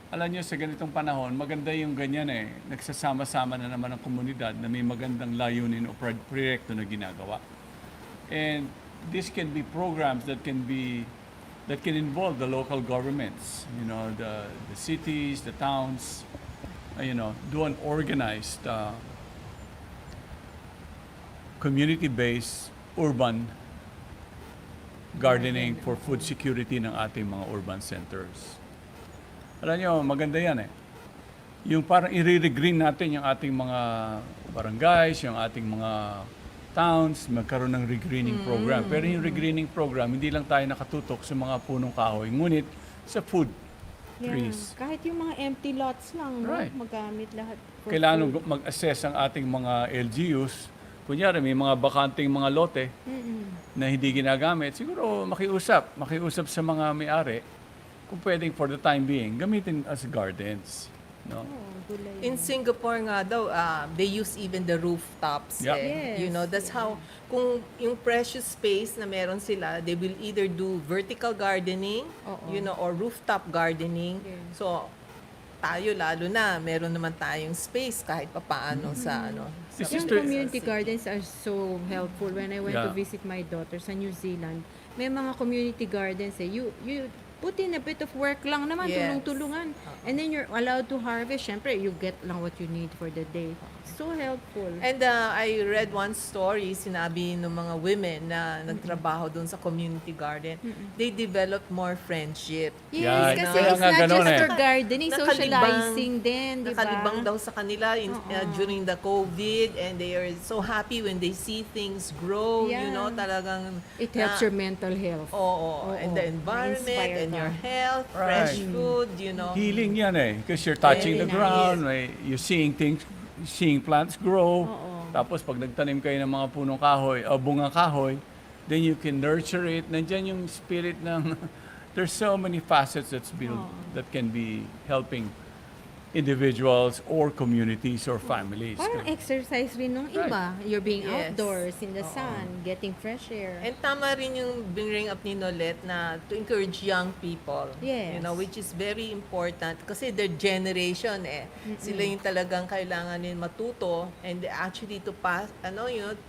Alam nyo, sa ganitong panahon, maganda yung ganyan eh. Nagsasama-sama na naman ang komunidad na may magandang layunin o proyekto na ginagawa. And this can be programs that can involve the local governments, you know, the cities, the towns, you know, do an organized community-based urban gardening for food security ng ating mga urban centers. Alam nyo, maganda yan eh. Yung parang i-regreen natin yung ating mga barangays, yung ating mga towns, magkaroon ng regreening program. Pero yung regreening program, hindi lang tayo nakatutok sa mga punong kahoy, ngunit sa food trees. Kahit yung mga empty lots lang, no? Right. Magamit lahat. for Kailangan food. mag-assess ang ating mga LGUs. Kunyari, may mga bakanting mga lote na hindi ginagamit. Siguro makiusap sa mga may-ari kung pwedeng for the time being, gamitin as gardens. No? Gulay. In Singapore nga daw, they use even the rooftops. Yeah. Yes. You know, that's how, kung yung precious space na meron sila, they will either do vertical gardening, Oo. you know, or rooftop gardening. Yes. So, tayo lalo na, meron naman tayong space kahit papaano sa ano. This Yung is to- community gardens are so helpful. When I went to Yeah. visit my daughter sa New Zealand, may mga community gardens eh. You put in a bit of work lang naman, Yes. tulong-tulungan. And then you're allowed to harvest. Syempre, you get lang what you need for the day. So helpful. And I read one story, sinabi ng mga women na nagtrabaho doon sa community garden, they developed more friendship. Yes, Yeah, kasi kaya it's nga not ganun just eh. for gardening, socializing din, di ba? Nakalibang daw sa kanila during the COVID, and they are so happy when they see things grow, you Yeah. know, talagang It helps your mental health. Oo, and the environment Ma-inspire and ka. your health, Right. fresh food, you know. Healing yan eh. Because you're touching Very the ground, nice. you're seeing plants grow. Oo. Tapos pag nagtanim kayo ng mga punong kahoy o bunga kahoy, then you can nurture it. Nandyan yung spirit ng... There's so many facets that can be helping individuals or communities or families. Parang exercise rin nung iba. You're being Yes. outdoors in the sun, getting fresh air. And tama rin yung bring up ni Nolet na to encourage young people. Yes. You know, which is very important kasi their generation eh. Sila yung talagang kailangan din matuto and actually to pass,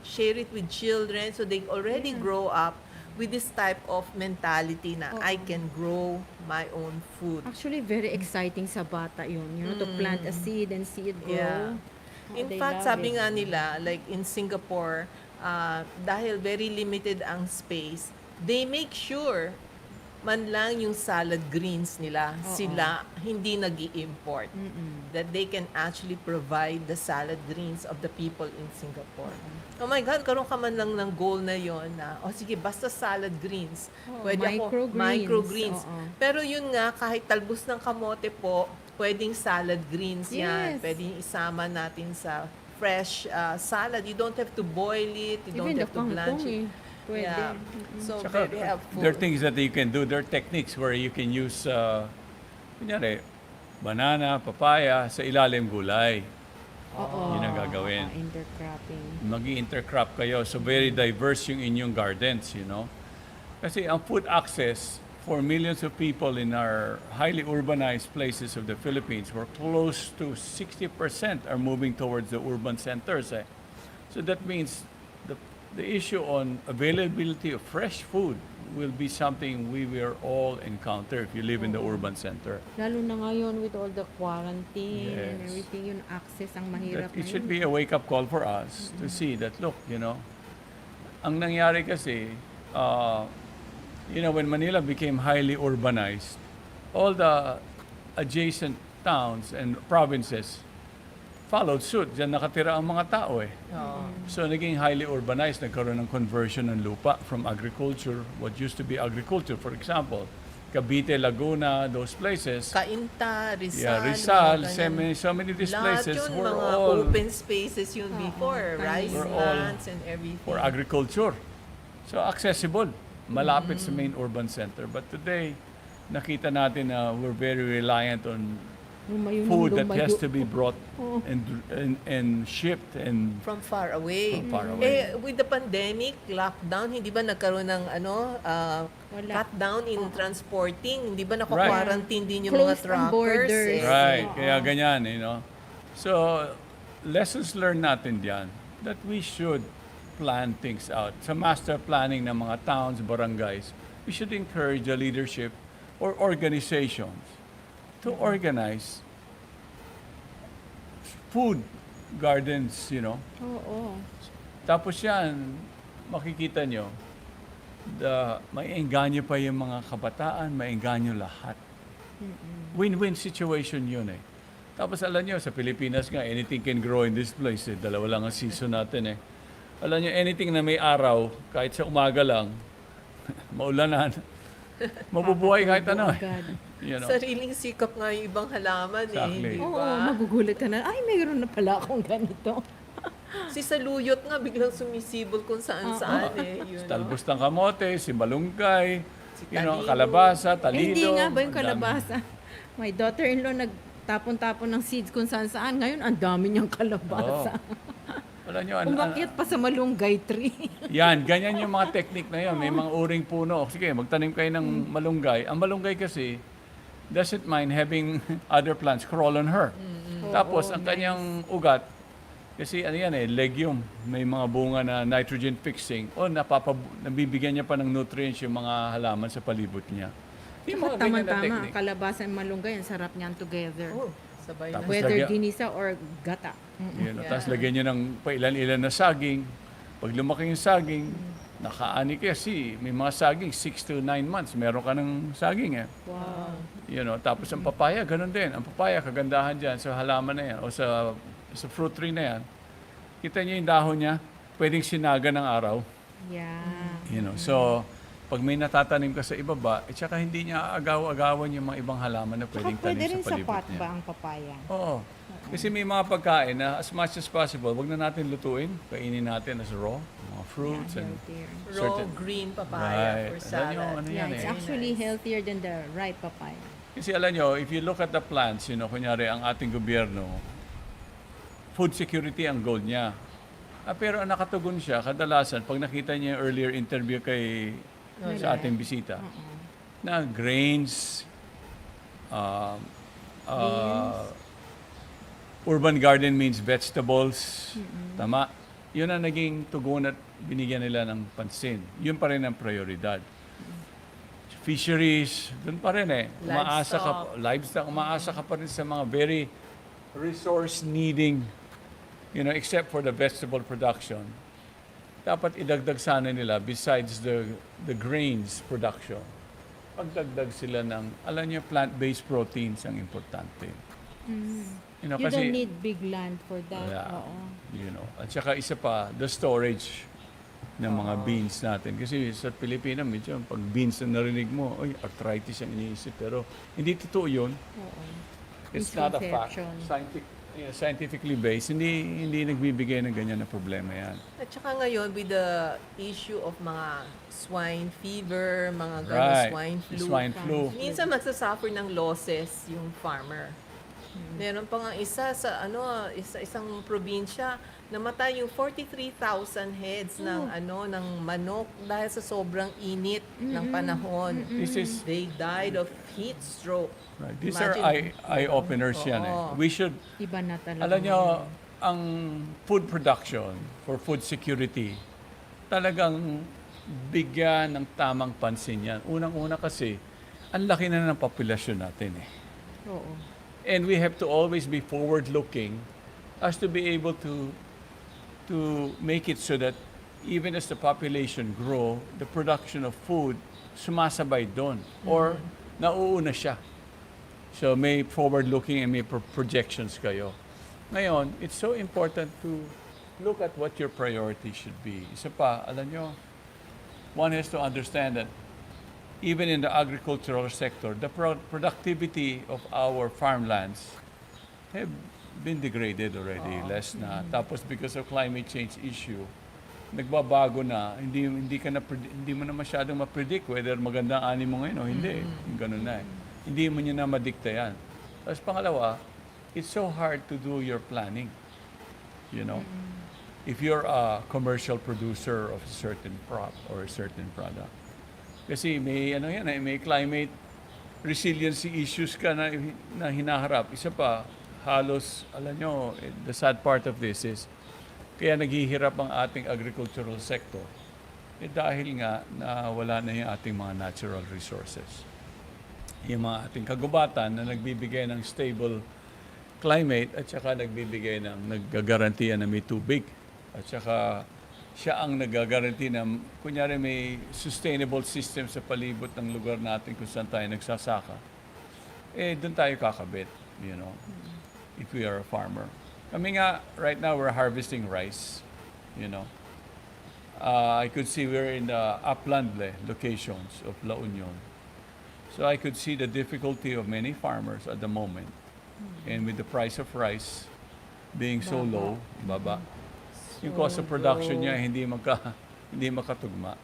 share it with children so they already grow up with this type of mentality na I can grow my own food. Actually, very exciting sa bata yun. To plant a seed and see it grow. Yeah. Oh, In they fact, love sabi it. nga nila, like in Singapore, dahil very limited ang space, they make sure man lang yung salad greens nila, sila hindi nag-i-import. That they can actually provide the salad greens of the people in Singapore. Oh my God, karoon ka man lang ng goal na yon na, sige, basta salad greens. Microgreens. Oo. Pero yun nga, kahit talbos ng kamote po, pwedeng salad greens yan. Yes. Pwedeng isama natin sa fresh salad. You don't have to boil it. You don't Even the have to blanch kangkong it. Pwede. Yeah. So, Tsaka, very helpful. there are things that you can do. There are techniques where you can use, kunyari, banana, papaya, sa ilalim gulay. Oo. Yun ang gagawin. Intercropping. Mag-intercrop kayo. So very diverse yung inyong gardens, you know. Kasi ang food access for millions of people in our highly urbanized places of the Philippines, where close to 60% are moving towards the urban centers. So that means the issue on availability of fresh food will be something we will all encounter if you live in the urban center. Lalo na ngayon with all the quarantine and Yes. everything, yung access ang mahirap That it na should yun. be a wake-up call for us to see that, look, you know, ang nangyari kasi, when Manila became highly urbanized, all the adjacent towns and provinces followed suit. Diyan nakatira ang mga tao eh. So naging highly urbanized, nagkaroon ng conversion ng lupa from agriculture, what used to be agriculture, for example, Cavite, Laguna, those places. Cainta, Rizal. Yeah, Rizal, mga ganyan. so many of these Lahat places yun, were mga all open spaces yun before, rice We're all lands and everything. for agriculture. So accessible, malapit sa main urban center. But today, nakita natin na we're very reliant on food that has to be brought and shipped and From far away. From far away. With the pandemic, lockdown, hindi ba nagkaroon ng cut down in transporting? Hindi ba naka-quarantine din yung Closed mga ang truckers? borders. right, kaya ganyan, So, lessons learned natin diyan that we should plan things out. Sa master planning ng mga towns, barangays, we should encourage the leadership or organizations to organize food gardens, Oo. Tapos yan, makikita nyo, maiengganyo pa yung mga kabataan, maiengganyo lahat. Win-win situation yun eh. Tapos alam nyo, sa Pilipinas nga, anything can grow in this place eh. Dalawa lang ang season natin eh. Alam nyo, anything na may araw, kahit sa umaga lang, maulanan, mabubuhay kahit ano eh. Agad. Sariling sikap nga yung ibang halaman Exactly. eh. Di Oo, ba? magugulat ka na. Ay, mayroon na pala akong ganito. Si saluyot nga biglang sumisibol kung saan-saan eh. Talbos ng kamote, si malunggay, talino. kalabasa, Eh, talino. hindi nga ba yung ang dami. kalabasa? My daughter-in-law nagtapon-tapon ng seeds kung saan-saan. Ngayon, ang dami niyang kalabasa. Alam nyo, Umakyat pa sa malunggay tree. yan, ganyan yung mga technique na yun. May mga uring puno. Sige, magtanim kayo ng malunggay. Ang malunggay kasi doesn't mind having other plants crawl on her. Tapos, ang kanyang ugat, kasi legume. May mga bunga na nitrogen fixing. O nabibigyan niya pa ng nutrients yung mga halaman sa palibot niya. Yung mga ganyan na Tama-tama, technique. kalabasa and malunggay, ang sarap niyan together. Sabay Tapos na. Whether lagyan- ginisa or gata. Tapos lagyan niyo ng pailan-ilan na saging. Pag lumaki yung saging, nakaani kasi. May mga saging, 6 to 9 months. Meron ka ng saging eh. Wow. Tapos ang papaya, ganun din. Ang papaya, kagandahan dyan sa halaman na yan o sa fruit tree na yan. Kita niyo yung dahon niya, pwedeng sinaga ng araw. Yeah. So, pag may natatanim ka sa ibaba, at saka hindi niya agaw-agawan yung mga ibang halaman na pwedeng Pwede tanim rin sa sa palibot pot niya. ba ang papaya? Oo. Kasi may mga pagkain na as much as possible, wag na natin lutuin, kainin natin as raw, mga fruits and Healthier. Raw certain- green papaya Right. for Alam nyo, salad. ano Yeah, yan it's eh. actually healthier than the ripe papaya. Kasi alam nyo, if you look at the plants, kunyari ang ating gobyerno, food security ang goal niya. Pero ang nakatugon siya, kadalasan, pag nakita niya yung earlier interview sa ating bisita, na grains, urban garden means vegetables, tama. Yun ang naging tugon at binigyan nila ng pansin. Yun pa rin ang prioridad. Fisheries, dun pa rin eh. Livestock, umaasa ka pa rin sa mga very resource needing, except for the vegetable production. Dapat idagdag sana nila besides the grains production. Pagdagdag sila ng, alam niyo, plant-based proteins ang importante. You don't need big land for that. Yeah, Oo. At saka isa pa, the storage ng mga beans natin. Kasi sa Pilipinas, medyo pag beans na narinig mo, arthritis ang iniisip. Pero hindi totoo yun. Oo. It's not a fact. Misconception. Scientifically based, hindi nagbibigay ng ganyan na problema yan. At saka ngayon, with the issue of mga swine fever, mga Right. swine flu, Swine flu. minsan magsasuffer ng losses yung farmer. Meron pa nga isa sa isang probinsya, namatay yung 43,000 heads ng manok dahil sa sobrang init ng panahon. They died of heat stroke. Right. These are Imagine. eye-openers yan eh. Oo. We should, Iba na talaga. alam nyo, ang food production for food security, talagang bigyan ng tamang pansin yan. Unang-una kasi, ang laki na ng populasyon natin eh. Oo. And we have to always be forward-looking as to be able to make it so that even as the population grow, the production of food sumasabay doon or nauuna siya. So may forward-looking and may projections kayo. Ngayon, it's so important to look at what your priority should be. Isa pa, alam nyo, one has to understand that even in the agricultural sector, the productivity of our farmlands have been degraded already, less na. Tapos because of climate change issue, nagbabago na, hindi mo na masyadong ma-predict whether maganda ang ani mo ngayon o hindi. Ganun na eh. Hindi mo nyo na madikta yan. Tapos pangalawa, it's so hard to do your planning. You know? If you're a commercial producer of a certain crop or a certain product. Kasi may may climate resiliency issues ka na hinaharap. Isa pa, halos, alam nyo, the sad part of this is, kaya naghihirap ang ating agricultural sector. Dahil nga na wala na yung ating mga natural resources. Yung mga ating kagubatan na nagbibigay ng stable climate at saka naggagarantiya na may tubig. At saka siya ang naggagaranti na, kunyari may sustainable system sa palibot ng lugar natin kung saan tayo nagsasaka. Doon tayo kakabit, you know, if we are a farmer. Kami nga, right now, we're harvesting rice, you know. I could see we're in the upland locations of La Union. So I could see the difficulty of many farmers at the moment. And with the price of rice being so low, baba, yung cost of production niya hindi makatugma.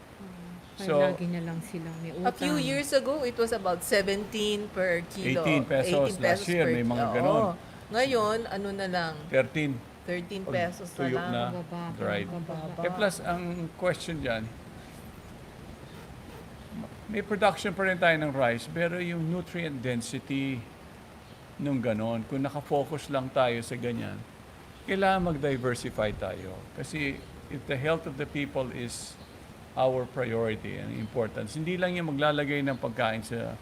So, lagi na lang silang may utang. A few years ago, it was about 17 per kilo. 18 pesos last year, may mga ganon. Ngayon, ano na lang? 13 pesos na tuyok lang. na, dried. Plus, ang question dyan, may production pa rin tayo ng rice, pero yung nutrient density nung ganon, kung nakafocus lang tayo sa ganyan, kailangan mag-diversify tayo. Kasi if the health of the people is our priority and importance, hindi lang yung maglalagay ng pagkain sa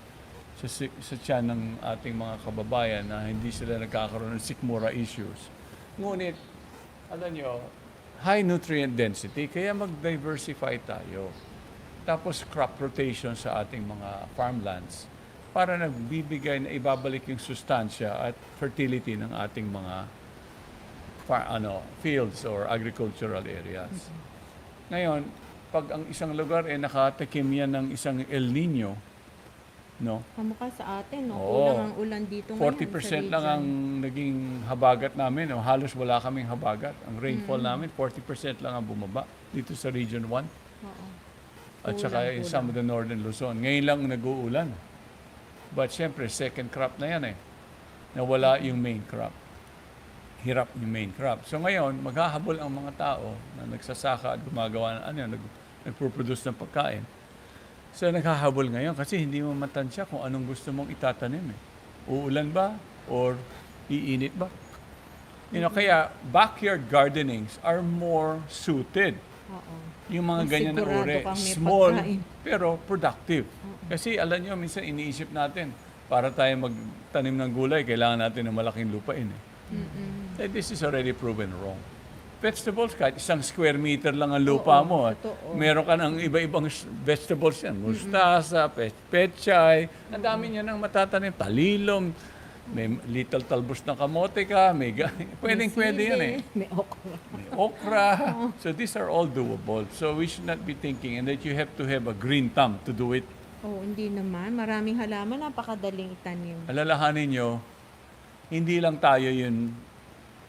tiyan ng ating mga kababayan na hindi sila nagkakaroon ng sikmura issues. Ngunit, alam nyo, high nutrient density, kaya mag-diversify tayo. Tapos crop rotation sa ating mga farmlands para nagbibigay na ibabalik yung sustansya at fertility ng ating mga fields or agricultural areas. Ngayon, pag ang isang lugar nakatikim yan ng isang El Nino, no? Kamukha sa atin, no? Oo. Kulang ang ulan dito ngayon 40% lang ang naging habagat namin. No? Halos wala kaming habagat. Ang rainfall namin, 40% lang ang bumaba dito sa Region 1. Oo. At saka in some of the northern Luzon. Ngayon lang nag-uulan. But syempre, second crop na yan Nawala yung main crop. Hirap yung main crop. So ngayon, maghahabol ang mga tao na nagsasaka at gumagawa ng nagpo-produce ng pagkain. So naghahabol ngayon kasi hindi mo matansya kung anong gusto mong itatanim. Uulan ba or iinit ba? You know, kaya backyard gardenings are more suited. Oo. Yung mga ganyan na Sigurado uri, kang may small pagkain. pero productive. Kasi alam nyo, minsan iniisip natin, para tayo magtanim ng gulay, kailangan natin ng malaking lupain. This is already proven wrong. Vegetables, kahit isang square meter lang ang lupa mo. totoo. Meron ka ng iba-ibang vegetables yan. Mustasa, pechay, ang dami niya nang matatanim. Talilom, may little talbos ng kamote ka, pwede yan May okra. May okra. So these are all doable. So we should not be thinking and that you have to have a green thumb to do it. Hindi naman. Maraming halaman, napakadaling itanim. Alalahanin nyo, hindi lang tayo yun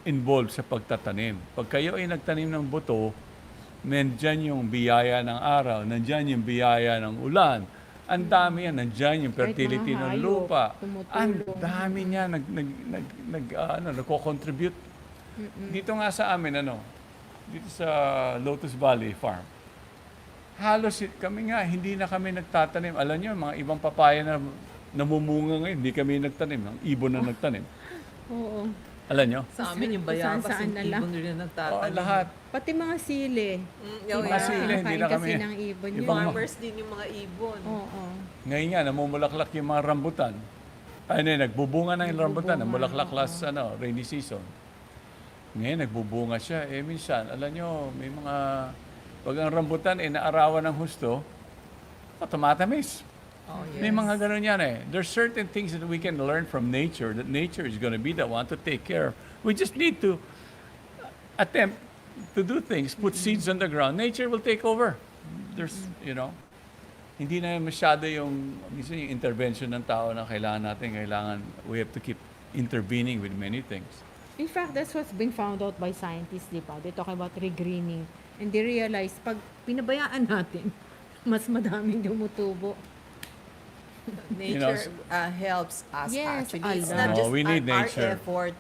involved sa pagtatanim. Pag kayo ay nagtanim ng buto, nandyan yung biyaya ng araw, nandyan yung biyaya ng ulan, ang dami yan, nandyan yung fertility ng lupa. Ang dami niya nagko-contribute. Dito nga sa amin, dito sa Lotus Valley Farm, halos kami nga, hindi na kami nagtatanim. Alam niyo, mga ibang papaya na namumunga ngayon, hindi kami nagtanim. Ang ibon na nagtanim. Oo. Alam niyo? Sa amin yung bayabas, Saan yung na lang. ibon rin ang tatanim. Lahat. Pati mga sili. Yung mga sili, hindi na kami. Kasi ng ibon yun. Farmers din yung mga ibon. Oo. Ngayon nga, namumulaklak yung mga rambutan. Nagbubunga na yung rambutan. Namulaklak last rainy season. Ngayon, nagbubunga siya. Minsan, alam nyo, may mga... Pag ang rambutan naarawan ng husto, tumatamis. Oh, May yes. mga ganun yan eh. There's certain things that we can learn from nature, that nature is going to be the one to take care of. We just need to attempt to do things, put seeds on the ground. Nature will take over. There's, hindi na masyado minsan yung intervention ng tao na kailangan, we have to keep intervening with many things. In fact, that's what's been found out by scientists, di ba? They talk about regreening. And they realize, pag pinabayaan natin, mas madaming tumutubo. Nature helps us Yes, actually. It's a not lot. just We need our nature. effort,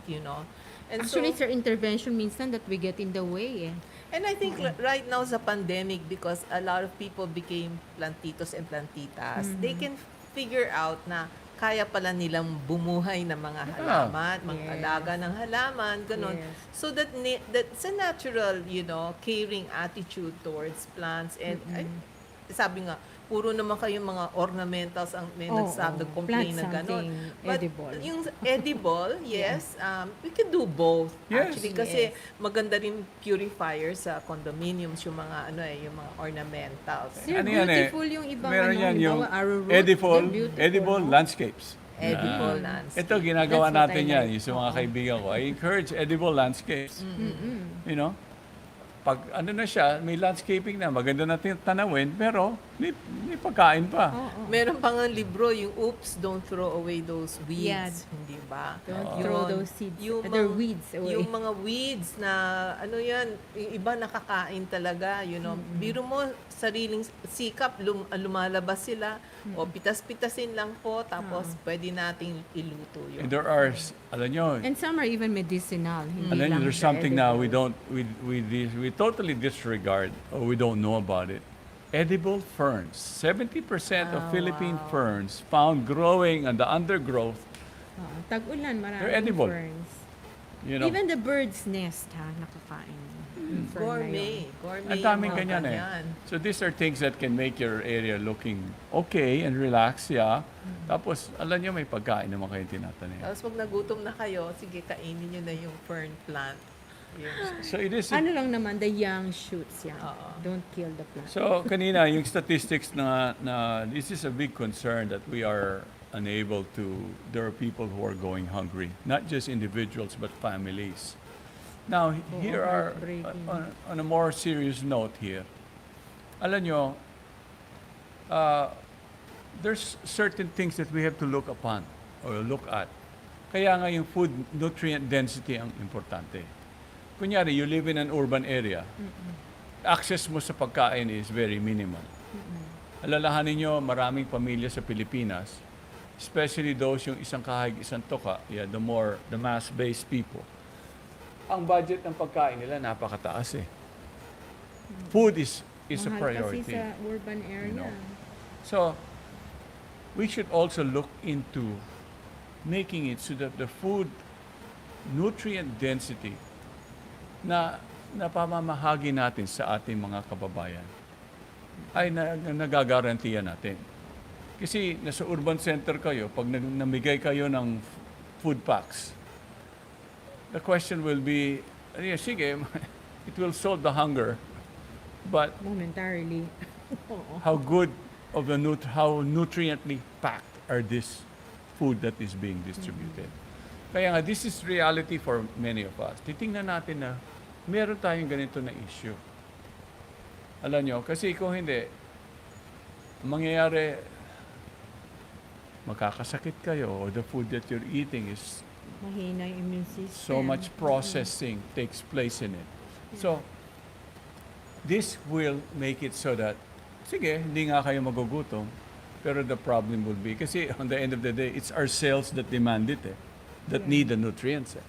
And Actually, so, it's our intervention minsan that we get in the way. and I think right now sa pandemic, because a lot of people became plantitos and plantitas, they can figure out na kaya pala nilang bumuhay ng mga halaman, mag-alaga ng halaman, ganun. Yes. So that's a natural, caring attitude towards plants. And sabi nga, puro naman kayong mga ornamentals ang may nag-complain Plant na gano'n. something But edible. yung edible, yes, we can do both. Yes. Actually, kasi maganda rin purifier sa condominiums yung mga yung mga ornamentals. They're Ano yan eh? beautiful yung ibang Meron yan yung halimbawa, arrowroot. edible, They're beautiful, edible no? landscapes. Edible landscape. Ito, ginagawa That's what natin I yan, like. yung sa mga kaibigan ko. I encourage edible landscapes. You know? Pag na siya, may landscaping na, maganda natin tanawin, pero may pagkain pa. Meron pang ang libro, yung Oops, Don't Throw Away Those Weeds. Yeah. Hindi ba? Don't Yun. throw those seeds, Yung other weeds away. Yung mga weeds na, yung iba nakakain talaga, Biro mo, sariling sikap, lumalabas sila, o pitas-pitasin lang po, tapos pwede nating iluto yun. And there are, alam nyo, And some are even medicinal. Hindi alam nyo, lang there's siya something now edible. we totally disregard or we don't know about it. Edible ferns. 70% of Philippine ferns found growing on the undergrowth, Tag-ulan, maraming They're edible. ferns. Mm. Even the bird's nest, nakakain. Yung fern na yun. Gourmet. Ang daming yung mga ganyan eh. So these are things that can make your area looking okay and relax, Tapos, alam nyo, may pagkain naman kayo tinatanim. Tapos pag nagutom na kayo, sige, kainin nyo na yung fern plant. Yun. So it is, Ano lang naman, the young shoots yan. Oo. Don't kill the plant. so kanina, yung statistics na this is a big concern that we are unable to, there are people who are going hungry. Not just individuals, but families. Now, here are, heartbreaking. on a more serious note here, alam nyo, there's certain things that we have to look upon or look at. Kaya nga yung food nutrient density ang importante. Kunyari, you live in an urban area, access mo sa pagkain is very minimal. Alalahanin nyo, maraming pamilya sa Pilipinas, especially those yung isang kahig, isang toka, the mass-based people. Ang budget ng pagkain nila napakataas eh. Food is a Mahal priority. kasi sa urban area. So, we should also look into making it so that the food nutrient density na napamamahagi natin sa ating mga kababayan ay nagagarantiya natin. Kasi nasa urban center kayo, pag namigay kayo ng food packs, the question will be, sige, it will solve the hunger, but Momentarily. how good of how nutriently packed are this food that is being distributed. Kaya nga, this is reality for many of us. Titingnan natin na meron tayong ganito na issue. Alam nyo, kasi kung hindi, mangyayari, makakasakit kayo or the food that you're eating is Mahina yung immune system. so much processing takes place in it. So, this will make it so that, sige, hindi nga kayo magugutom, pero the problem will be, kasi on the end of the day, it's our cells that demand it, that need the nutrients.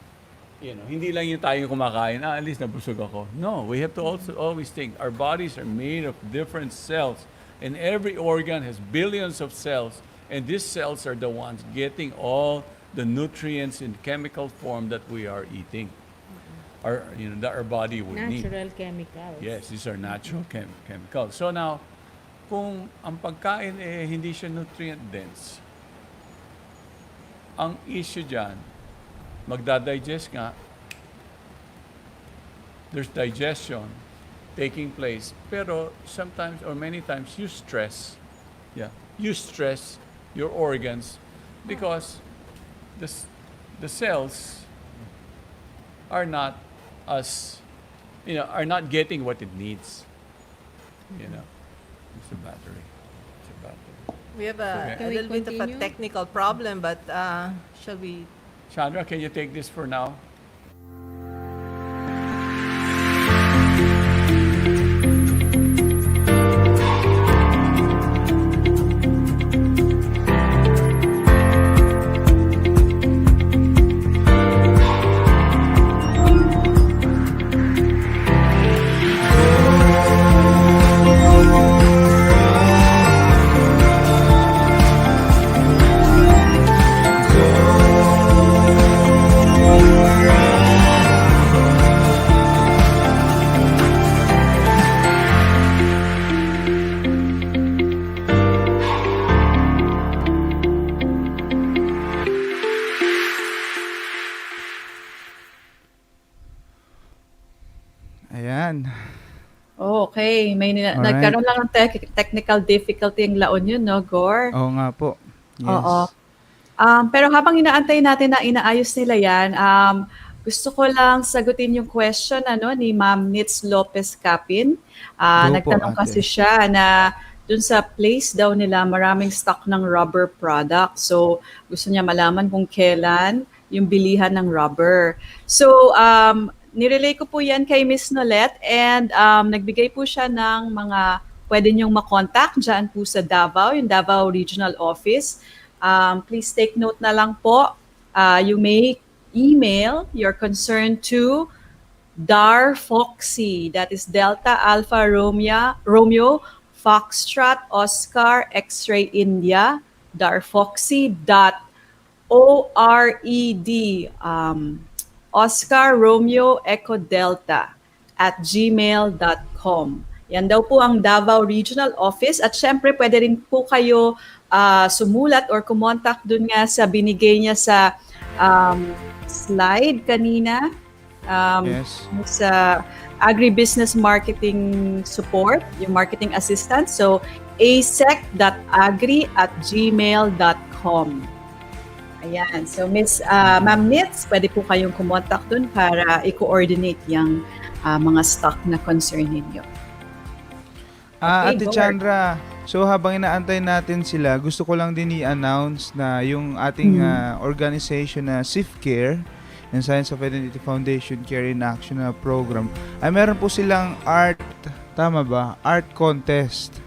Hindi lang yung tayo kumakain, at least nabusog ako. No, we have to also always think, our bodies are made of different cells, and every organ has billions of cells, and these cells are the ones getting all the nutrients in chemical form that we are eating, that our body would need. Natural chemicals. Yes, these are natural chemicals. So now, kung ang pagkain hindi siya nutrient dense, ang issue dyan, magdadigest nga, there's digestion taking place, pero sometimes or many times you stress, stress your organs because the cells are not are not getting what it needs. It's a battery. We have Okay. a Can we little bit of a continue? technical problem, but shall we? Chandra, can you take this for now? Ayan. Okay, Alright. nagkaroon lang ng technical difficulty yung laon yun, no, Gaur? Oo nga po. Yes. Oo. Pero habang inaantay natin na inaayos nila yan, gusto ko lang sagutin yung question ni Ma'am Nitz Lopez Capin. Go po, Nagtanong ate. kasi siya na dun sa place daw nila maraming stock ng rubber product. So gusto niya malaman kung kailan yung bilihan ng rubber. So nirelay ko po yan kay Miss Nolet and nagbigay po siya ng mga pwede niyong makontak dyan po sa Davao, yung Davao Regional Office. Please take note na lang po. You may email your concern to DARFOXY, that is Delta Alpha Romeo Foxtrot Oscar X-ray India, darfoxy.ored, Oscar Romeo Echo Delta @gmail.com. Yan daw po ang Davao Regional Office at syempre pwede rin po kayo sumulat or kumontak dun nga sa binigay niya sa slide kanina. Yes. Sa agribusiness marketing support, yung marketing assistant. So asec.agri@gmail.com. Ayan. So Ma'am Nitz, pwede po kayong kumontak dun para i-coordinate yung mga stock na concern ninyo. Okay, Ate Gaur. Chandra, so habang inaantay natin sila, gusto ko lang din i-announce na yung ating organization na SIFCare and Science of Identity Foundation Care in Action na program, ay meron po silang art contest.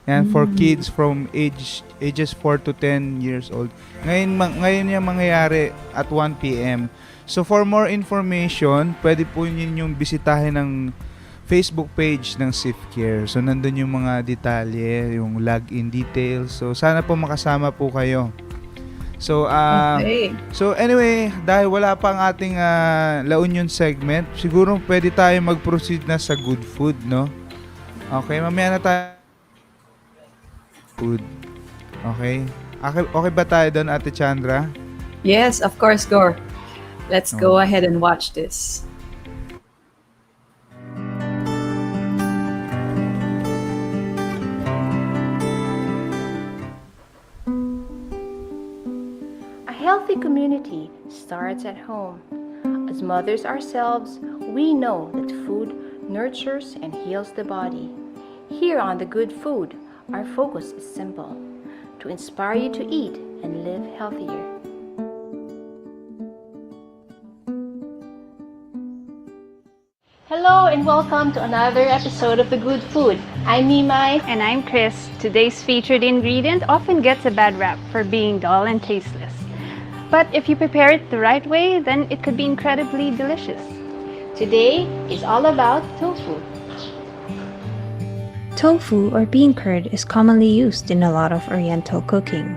Yan, for kids from ages 4 to 10 years old. Ngayon yung mangyayari at 1 p.m. So for more information, pwede po ninyong bisitahin ng Facebook page ng SIFCare. So nandun yung mga detalye, yung login details. So sana po makasama po kayo. So Okay. so anyway, dahil wala pa ang ating La Union segment, siguro pwede tayo mag-proceed na sa good food, no? Okay, mamaya na tayo food. Okay? Okay ba tayo doon, Ate Chandra? Yes, of course, Gaur. Let's go ahead and watch this. A healthy community starts at home. As mothers ourselves, we know that food nurtures and heals the body. Here on The Good Food, our focus is simple: to inspire you to eat and live healthier. Hello and welcome to another episode of The Good Food. I'm Mimai. And I'm Chris. Today's featured ingredient often gets a bad rap for being dull and tasteless. But if you prepare it the right way, then it could be incredibly delicious. Today is all about tofu. Tofu or bean curd is commonly used in a lot of Oriental cooking.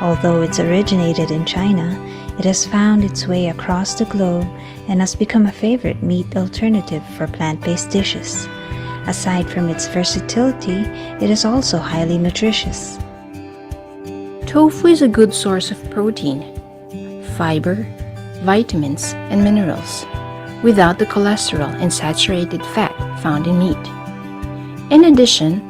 Although it's originated in China, it has found its way across the globe and has become a favorite meat alternative for plant-based dishes. Aside from its versatility, it is also highly nutritious. Tofu is a good source of protein, fiber, vitamins, and minerals, without the cholesterol and saturated fat found in meat. In addition,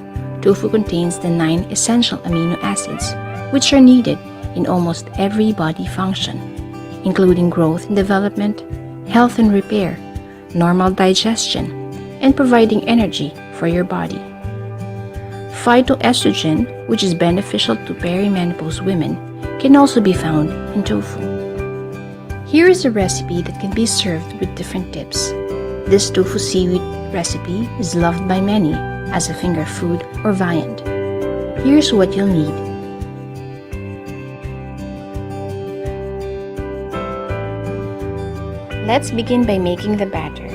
Tofu contains the 9 essential amino acids, which are needed in almost every body function, including growth and development, health and repair, normal digestion, and providing energy for your body. Phytoestrogen, which is beneficial to perimenopause women, can also be found in tofu. Here is a recipe that can be served with different dips. This tofu seaweed recipe is loved by many as a finger food or viand. Here's what you'll need. Let's begin by making the batter.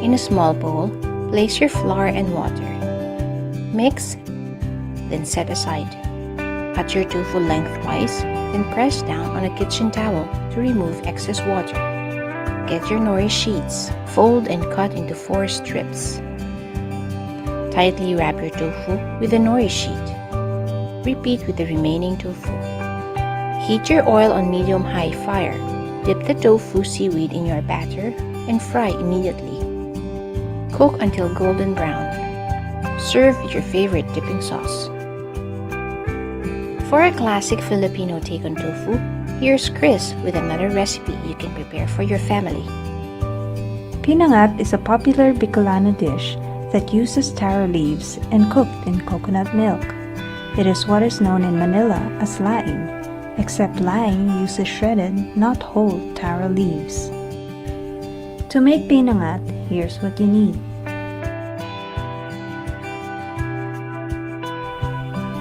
In a small bowl, place your flour and water. Mix, then set aside. Cut your tofu lengthwise, then press down on a kitchen towel to remove excess water. Get your nori sheets, fold and cut into 4 strips. Tightly wrap your tofu with the nori sheet. Repeat with the remaining tofu. Heat your oil on medium-high fire. Dip the tofu seaweed in your batter and fry immediately. Cook until golden brown. Serve with your favorite dipping sauce. For a classic Filipino take on tofu, here's Chris with another recipe you can prepare for your family. Pinangat is a popular Bicolano dish that uses taro leaves and cooked in coconut milk. It is what is known in Manila as laing, except laing uses shredded, not whole taro leaves. To make pinangat, here's what you need.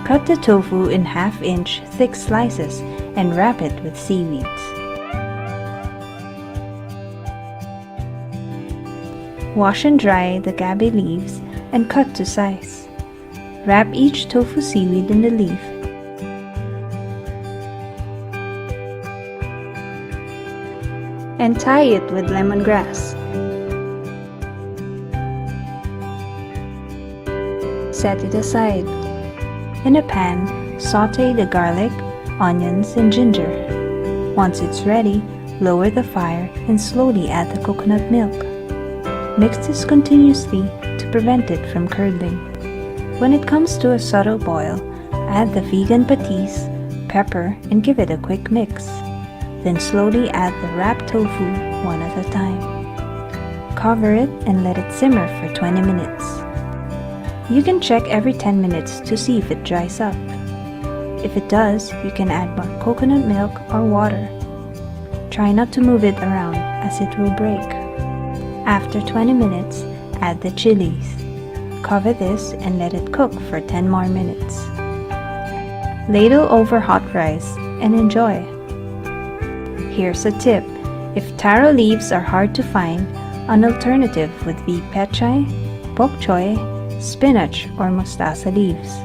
Cut the tofu in half-inch thick slices and wrap it with seaweeds. Wash and dry the gabi leaves and cut to size. Wrap each tofu seaweed in the leaf. And tie it with lemongrass. Set it aside. In a pan, sauté the garlic, onions, and ginger. Once it's ready, lower the fire and slowly add the coconut milk. Mix this continuously to prevent it from curdling. When it comes to a subtle boil, add the vegan patis, pepper, and give it a quick mix. Then slowly add the wrapped tofu one at a time. Cover it and let it simmer for 20 minutes. You can check every 10 minutes to see if it dries up. If it does, you can add more coconut milk or water. Try not to move it around as it will break. After 20 minutes, add the chilies. Cover this and let it cook for 10 more minutes. Ladle over hot rice and enjoy. Here's a tip. If taro leaves are hard to find, an alternative would be pechay, bok choy, spinach, or mustasa leaves.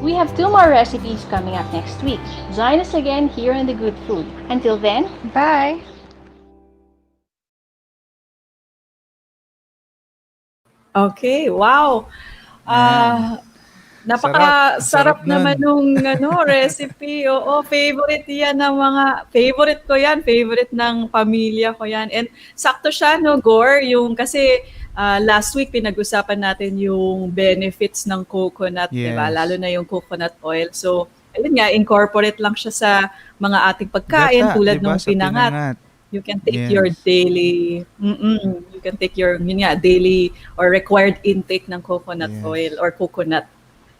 We have 2 more recipes coming up next week. Join us again here on The Good Food. Until then, bye! Okay, wow. Napaka-sarap Sarap naman nun. nung recipe. Oo, favorite yan ng favorite ko yan, favorite ng pamilya ko yan. And sakto siya, no, Gaur, kasi last week pinag-usapan natin yung benefits ng coconut, di ba? Yes. Lalo na yung coconut oil. So, ayun nga, incorporate lang siya sa mga ating pagkain Gata, tulad diba, ng sa pinangat. You can take your Yes. daily, you can take your daily or required intake ng coconut Yes. oil or coconut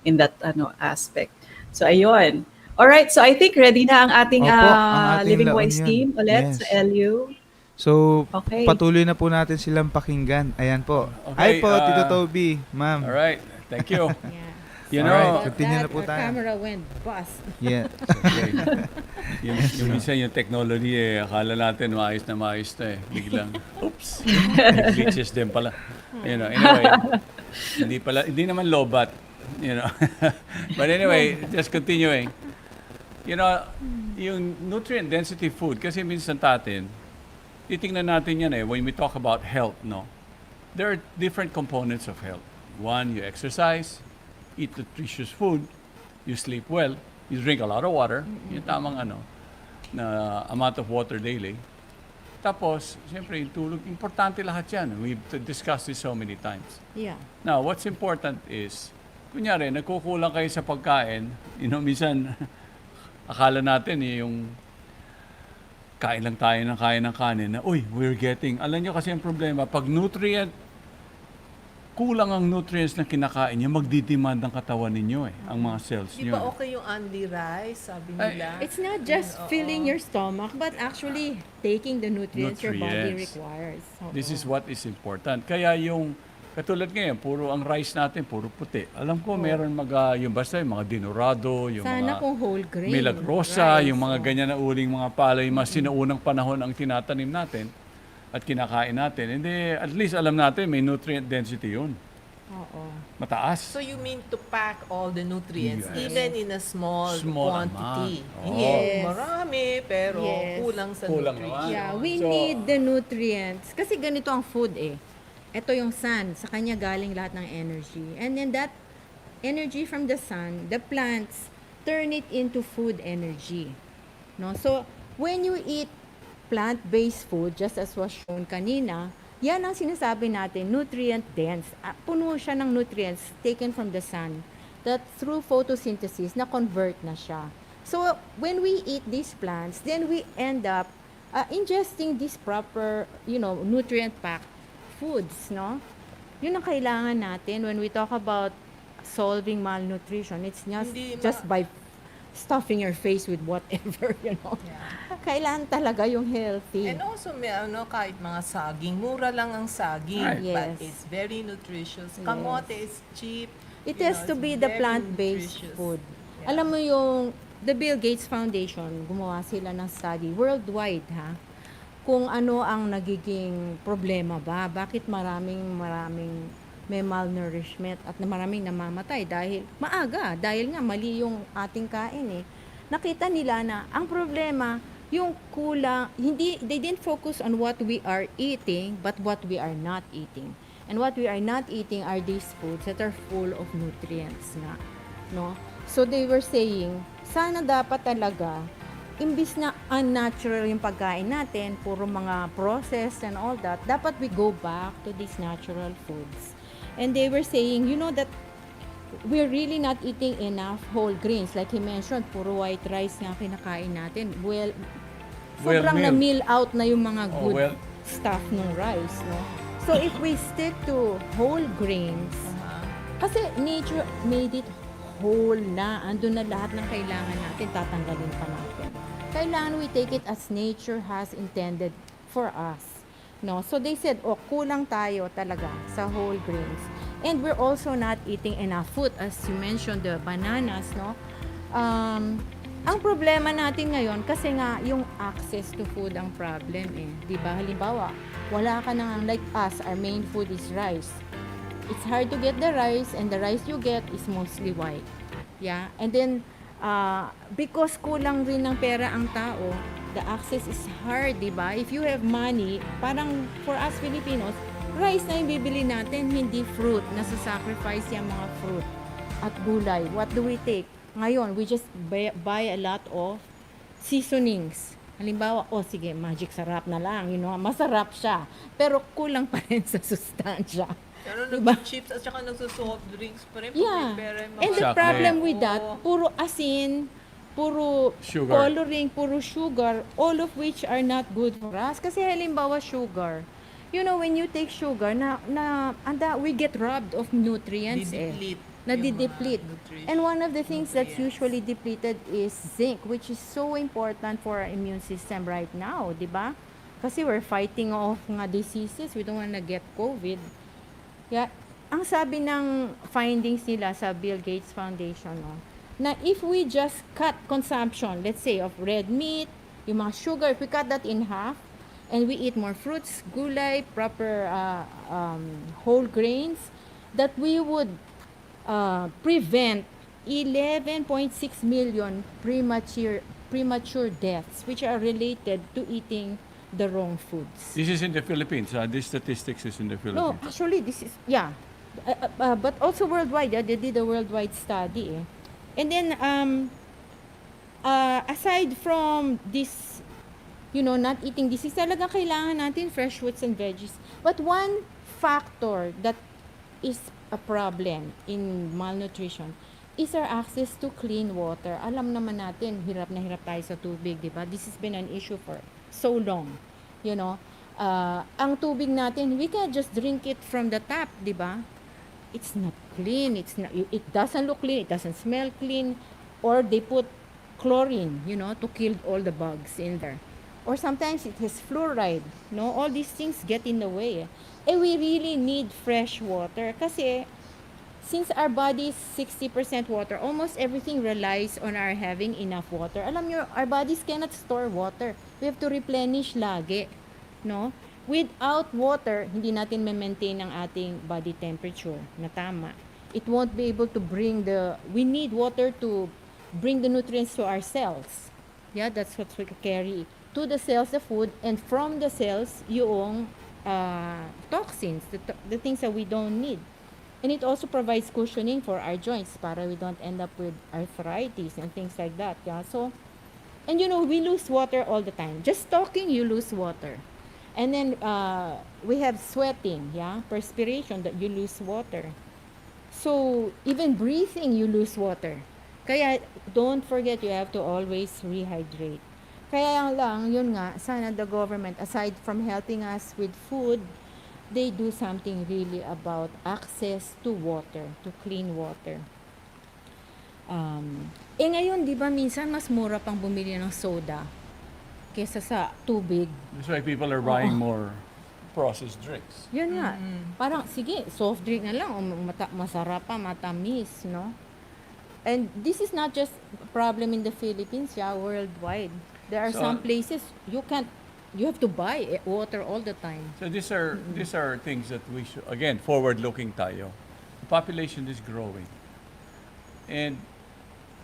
in that aspect. So ayun. All right, so I think ready na ang ating, Opo, ang ating Living La Wise Union. team ulit Yes. sa LU. So, Okay. patuloy na po natin silang pakinggan. Ayan po. Okay, Hi po, Tito Toby, ma'am. All right. Thank you. Yeah. You All know, right. About continue that, na po our tayo. camera went bust. Yeah. okay. yung minsan yung technology akala natin maayos na maayos na biglang oops, may glitches din pala. Anyway, hindi naman lobat, But anyway, just continuing. Yung nutrient density food, kasi minsan tatin, titingnan natin yan when we talk about health, no? There are different components of health. One, you exercise, eat nutritious food, you sleep well, you drink a lot of water, yung tamang na amount of water daily. Tapos, siyempre, yung tulog, importante lahat yan. We've discussed this so many times. Yeah. Now, what's important is kunyari, nagkukulang kayo sa pagkain, minsan, akala natin yung kain lang tayo ng kanin na, we're getting, alam nyo kasi ang problema, pag kulang ang nutrients na kinakain nyo, magdidemand ang katawan ninyo ang mga cells Di nyo. ba okay yung only rice, sabi nila? It's not just filling your stomach, but actually taking the nutrients your body requires. This is what is important. Kaya katulad ngayon, puro ang rice natin, puro puti. Alam ko, meron yung basta yung mga dinurado, yung Sana mga kung whole grain. milagrosa, rice, yung mga ganyan na uling mga palay, mga sinuunang panahon ang tinatanim natin at kinakain natin. Hindi, at least alam natin, may nutrient density yun. Oo. Mataas. So you mean to pack all the nutrients, Yes. even in a small quantity. amount. Hindi Yes. marami, pero Yes. kulang sa Kulang nutrients. naman. Yeah, we So- need the nutrients. Kasi ganito ang food eh. Ito yung sun, sa kanya galing lahat ng energy. And then that energy from the sun, the plants turn it into food energy. No? So, when you eat plant-based food, just as was shown kanina, yan ang sinasabi natin, nutrient dense. Puno siya ng nutrients taken from the sun that through photosynthesis, na-convert na siya. So, when we eat these plants, then we end up ingesting these proper, nutrient-packed foods, no? Yun ang kailangan natin when we talk about solving malnutrition. It's just by stuffing your face with whatever, Kailangan talaga yung healthy. And also, kahit mga saging, mura lang ang saging, Right. but Yes. it's very nutritious. Yes. Kamote is cheap. It has to it's be the very plant-based nutritious. food. Yeah. Alam mo yung the Bill Gates Foundation, gumawa sila ng study worldwide, kung ano ang nagiging problema ba, bakit maraming may malnourishment at maraming namamatay dahil maaga, dahil nga mali yung ating kain eh. Nakita nila na ang problema, yung kulang, they didn't focus on what we are eating, but what we are not eating. And what we are not eating are these foods that are full of nutrients nga, no? So they were saying, sana dapat talaga, imbis na unnatural yung pagkain natin, puro mga processed and all that, dapat we go back to these natural foods. And they were saying, that we're really not eating enough whole grains. Like he mentioned, puro white rice nga kinakain natin. Well, sobrang na-mill out na yung mga good stuff ng rice, no? So if we stick to whole grains, kasi nature made it whole na, andun na lahat ng kailangan natin, tatanggalin pa natin. Kailangan we take it as nature has intended for us. No, so they said, kulang tayo talaga sa whole grains. And we're also not eating enough food, as you mentioned, the bananas, no? Ang problema natin ngayon, kasi nga, yung access to food ang problem eh. Diba? Halimbawa, wala ka nang, like us, our main food is rice. It's hard to get the rice, and the rice you get is mostly white. Yeah? And then, because kulang rin ng pera ang tao, the access is hard, di ba? If you have money, parang for us Filipinos, rice na yung bibili natin, hindi fruit. Nasa-sacrifice yung mga fruit at gulay. What do we take? Ngayon, we just buy a lot of seasonings. Halimbawa, sige, magic sarap na lang, masarap siya. Pero kulang pa rin sa sustansya. Pero diba? chips at saka nagsusoft drinks pa rin. Yeah. Pag And the problem with that, puro asin, puro Sugar. coloring, puro sugar, all of which are not good for us. Kasi halimbawa sugar, when you take sugar, we get robbed of nutrients nadideplete. And one of the things that's usually depleted is zinc, which is so important for our immune system right now, di ba? Kasi we're fighting off nga diseases, we don't wanna get COVID. Yeah, ang sabi ng findings nila sa Bill Gates Foundation, na if we just cut consumption, let's say, of red meat, yung mga sugar, if we cut that in half, and we eat more fruits, gulay, proper whole grains, that we would prevent 11.6 million premature deaths, which are related to eating the wrong foods. This is in the Philippines. This statistics is in the Philippines. No, actually, this is, but also worldwide. They did a worldwide study. And then, aside from this, not eating this, talaga kailangan natin fresh fruits and veggies. But one factor that is a problem in malnutrition is our access to clean water. Alam naman natin, hirap na hirap tayo sa tubig, di ba? This has been an issue for so long. You know, ang tubig natin, we can just drink it from the tap, di ba? It's not clean. It doesn't look clean. It doesn't smell clean. Or they put chlorine, you know, to kill all the bugs in there. Or sometimes it has fluoride. No, all these things get in the way. And we really need fresh water kasi since our body is 60% water, almost everything relies on our having enough water. Alam nyo, our bodies cannot store water. We have to replenish lagi. No? Without water, hindi natin ma-maintain ang ating body temperature na tama. It won't be able to bring we need water to bring the nutrients to our cells. Yeah, that's what we carry to the cells, the food, and from the cells, yung toxins, the things that we don't need. And it also provides cushioning for our joints para we don't end up with arthritis and things like that. Yeah, so, and you know, we lose water all the time. Just talking, you lose water. And then we have sweating, yeah, perspiration, that you lose water. So even breathing, you lose water. Kaya don't forget, you have to always rehydrate. Kaya lang, yun nga, sana the government, aside from helping us with food, they do something really about access to water, to clean water. Ngayon, di ba minsan mas mura pang bumili ng soda kesa sa tubig. That's why people are buying more processed drinks. Yun nga. Parang, sige, soft drink na lang. Masarap pa, matamis, no? And this is not just a problem in the Philippines, yeah, worldwide. There are some places you have to buy water all the time. So these are things that we should, again, forward-looking tayo. The population is growing. And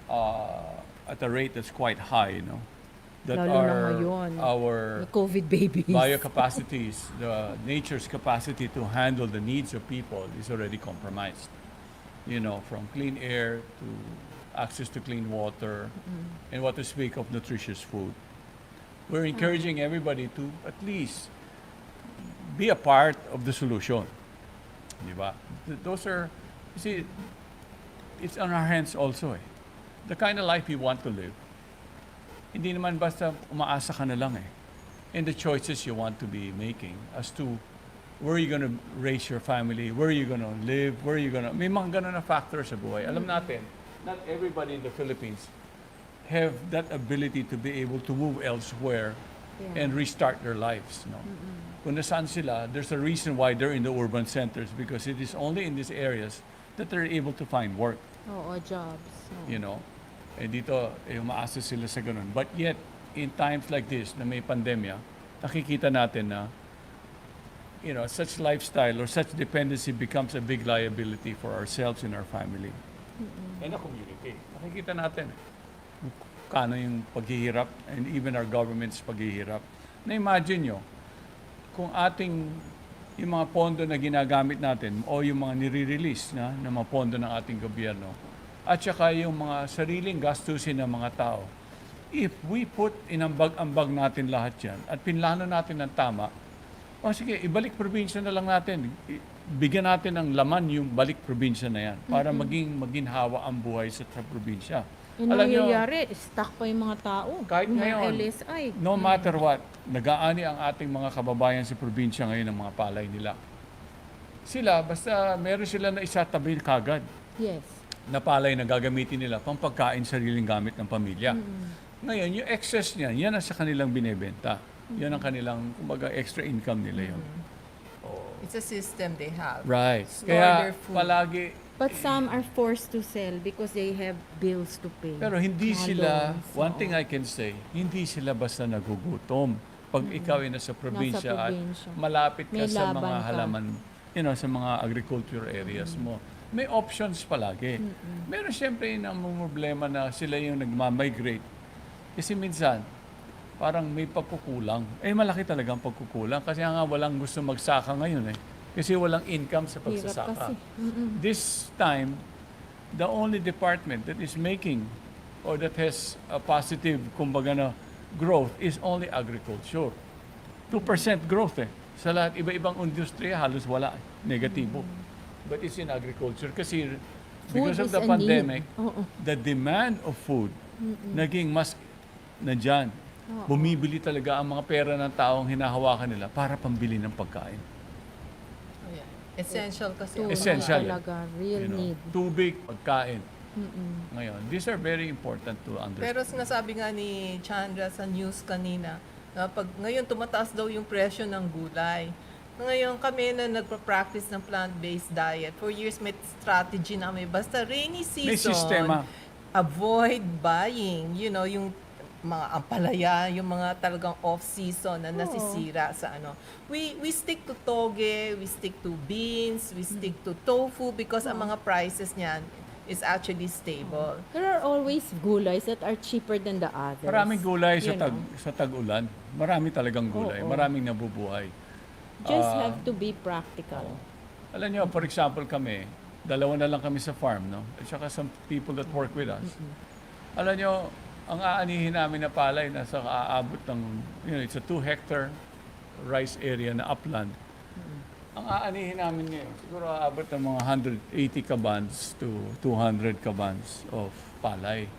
at a rate that's quite high, you know. That Lalo na our ngayon, our the COVID babies. biocapacities, the nature's capacity to handle the needs of people is already compromised. You know, from clean air to access to clean water, and what to speak of nutritious food. We're encouraging everybody to at least be a part of the solution. Diba? Those are, you see, it's on our hands also eh. The kind of life you want to live. Hindi naman basta umaasa ka na lang eh. And the choices you want to be making as to where are you going to raise your family, where are you going to live, where are you going to... May mga ganun na factors sa buhay. Alam natin, not everybody in the Philippines have that ability to be able to move elsewhere and restart their lives. No? Kung nasaan sila, there's a reason why they're in the urban centers because it is only in these areas that they're able to find work. Oo, jobs. You know? Eh dito, umaasa sila sa ganun. But yet, in times like this, na may pandemya, nakikita natin na you know, such lifestyle or such dependency becomes a big liability for ourselves and our family. And the community. Nakikita natin kano yung paghihirap and even our government's paghihirap. Na-imagine nyo, kung yung mga pondo na ginagamit natin o yung mga nire-release na mga pondo ng ating gobyerno at saka yung mga sariling gastusin ng mga tao, if we put inambag-ambag natin lahat yan at pinlano natin ng tama, sige, ibalik probinsya na lang natin. Bigyan natin ng laman yung balik probinsya na yan para maging maginhawa ang buhay sa probinsya. Yung nangyayari, stuck pa yung mga tao. Kahit yung ngayon, LSI. no matter what, nag-aani ang ating mga kababayan sa probinsya ngayon ng mga palay nila. Sila, basta meron sila na isatabi kagad. Yes. Na palay na gagamitin nila pang pagkain sariling gamit ng pamilya. Ngayon, yung excess niyan, yan ang sa kanilang binebenta. Yan ang kanilang, kumbaga, extra income nila yun. It's a system they have. Right. Store Kaya their food. palagi... But some are forced to sell because they have bills to pay. Pero hindi Mga sila, loans, one thing I can say, hindi sila basta nagugutom. Pag ikaw ay nasa probinsya at malapit ka May sa laban mga ka. halaman, you know, sa mga agriculture areas mo, may options palagi. Meron siyempre yung problema na sila yung nagmamigrate. Kasi minsan, parang may pagkukulang. Malaki talaga ang pagkukulang kasi nga walang gusto magsaka ngayon eh. Kasi walang income sa pagsasaka. This time, the only department that is making or that has a positive, kumbaga na, growth is only agriculture. 2% growth eh. Sa lahat, iba-ibang industriya, halos wala. Negatibo. but it's in agriculture kasi Food because of is the a need. pandemic, Oo. the demand of food naging mas nandyan. Bumibili talaga ang mga pera ng taong hinahawakan nila para pambili ng pagkain. Oh, yeah. Essential kasi. Tunay Essential. talaga, real You know, need. tubig, pagkain. Ngayon, these are very important to understand. Pero sinasabi nga ni Chandra sa news kanina, na pag ngayon tumataas daw yung presyo ng gulay. Ngayon kami na nagpa-practice ng plant-based diet, for years may strategy namin. Basta rainy season, May sistema. avoid buying, yung mga ampalaya, yung mga talagang off-season na nasisira sa ano. We stick to toge, we stick to beans, we stick to tofu because ang mga prices niyan is actually stable. There are always gulays that are cheaper than the others. Maraming gulay sa You know. sa tag-ulan. Marami talagang gulay. Oo. Maraming nabubuhay. Just have to be practical. Alam nyo, for example kami, dalawa na lang kami sa farm, no? At saka some people that work with us. Alam nyo, ang aanihin namin na palay, nasa aabot ng, it's a 2-hectare rice area na upland. Ang aanihin namin ngayon, siguro aabot ng mga 180 kabans to 200 kabans of palay.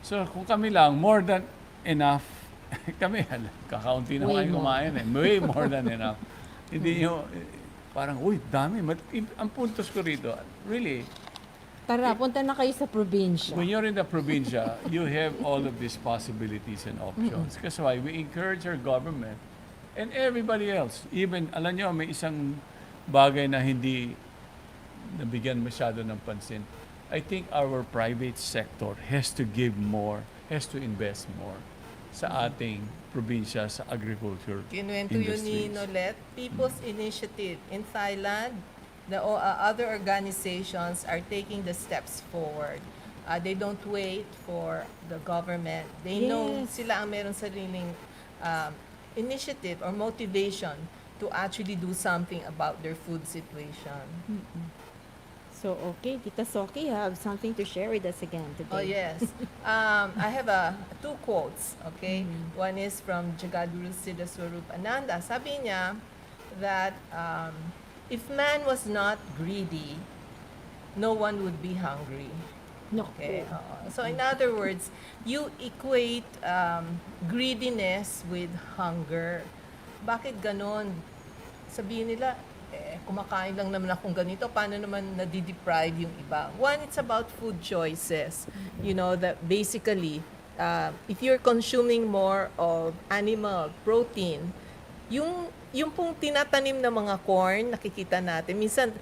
So kung kami lang, more than enough, kami, kakaunti na kayo kumain eh. Way more than enough. Hindi nyo, parang, uy, dami. Ang puntos ko rito, really, Tara, punta na kayo sa probinsya. when you're in the probinsya, you have all of these possibilities and options. That's why we encourage our government and everybody else. Even, alam nyo, may isang bagay na hindi nabigyan masyado ng pansin. I think our private sector has to give more, has to invest more sa ating probinsya, sa agriculture Kinuwento yun ni industries. Nolet, People's Initiative in Thailand. The other organizations are taking the steps forward. They don't wait for the government. They know sila ang meron sariling initiative or motivation to actually do something about their food situation. So, okay, Tita Soki, you have something to share with us again today. Oh, yes. I have two quotes, okay? One is from Jagadguru Siddha Swarup Ananda. Sabi niya that if man was not greedy, no one would be hungry. No. Okay. So in other words, you equate greediness with hunger. Bakit ganon? Sabihin nila, kumakain lang naman akong ganito, paano naman nadideprive yung iba? One, it's about food choices. You know, that basically, if you're consuming more of animal protein, yung pong tinatanim na mga corn, nakikita natin, minsan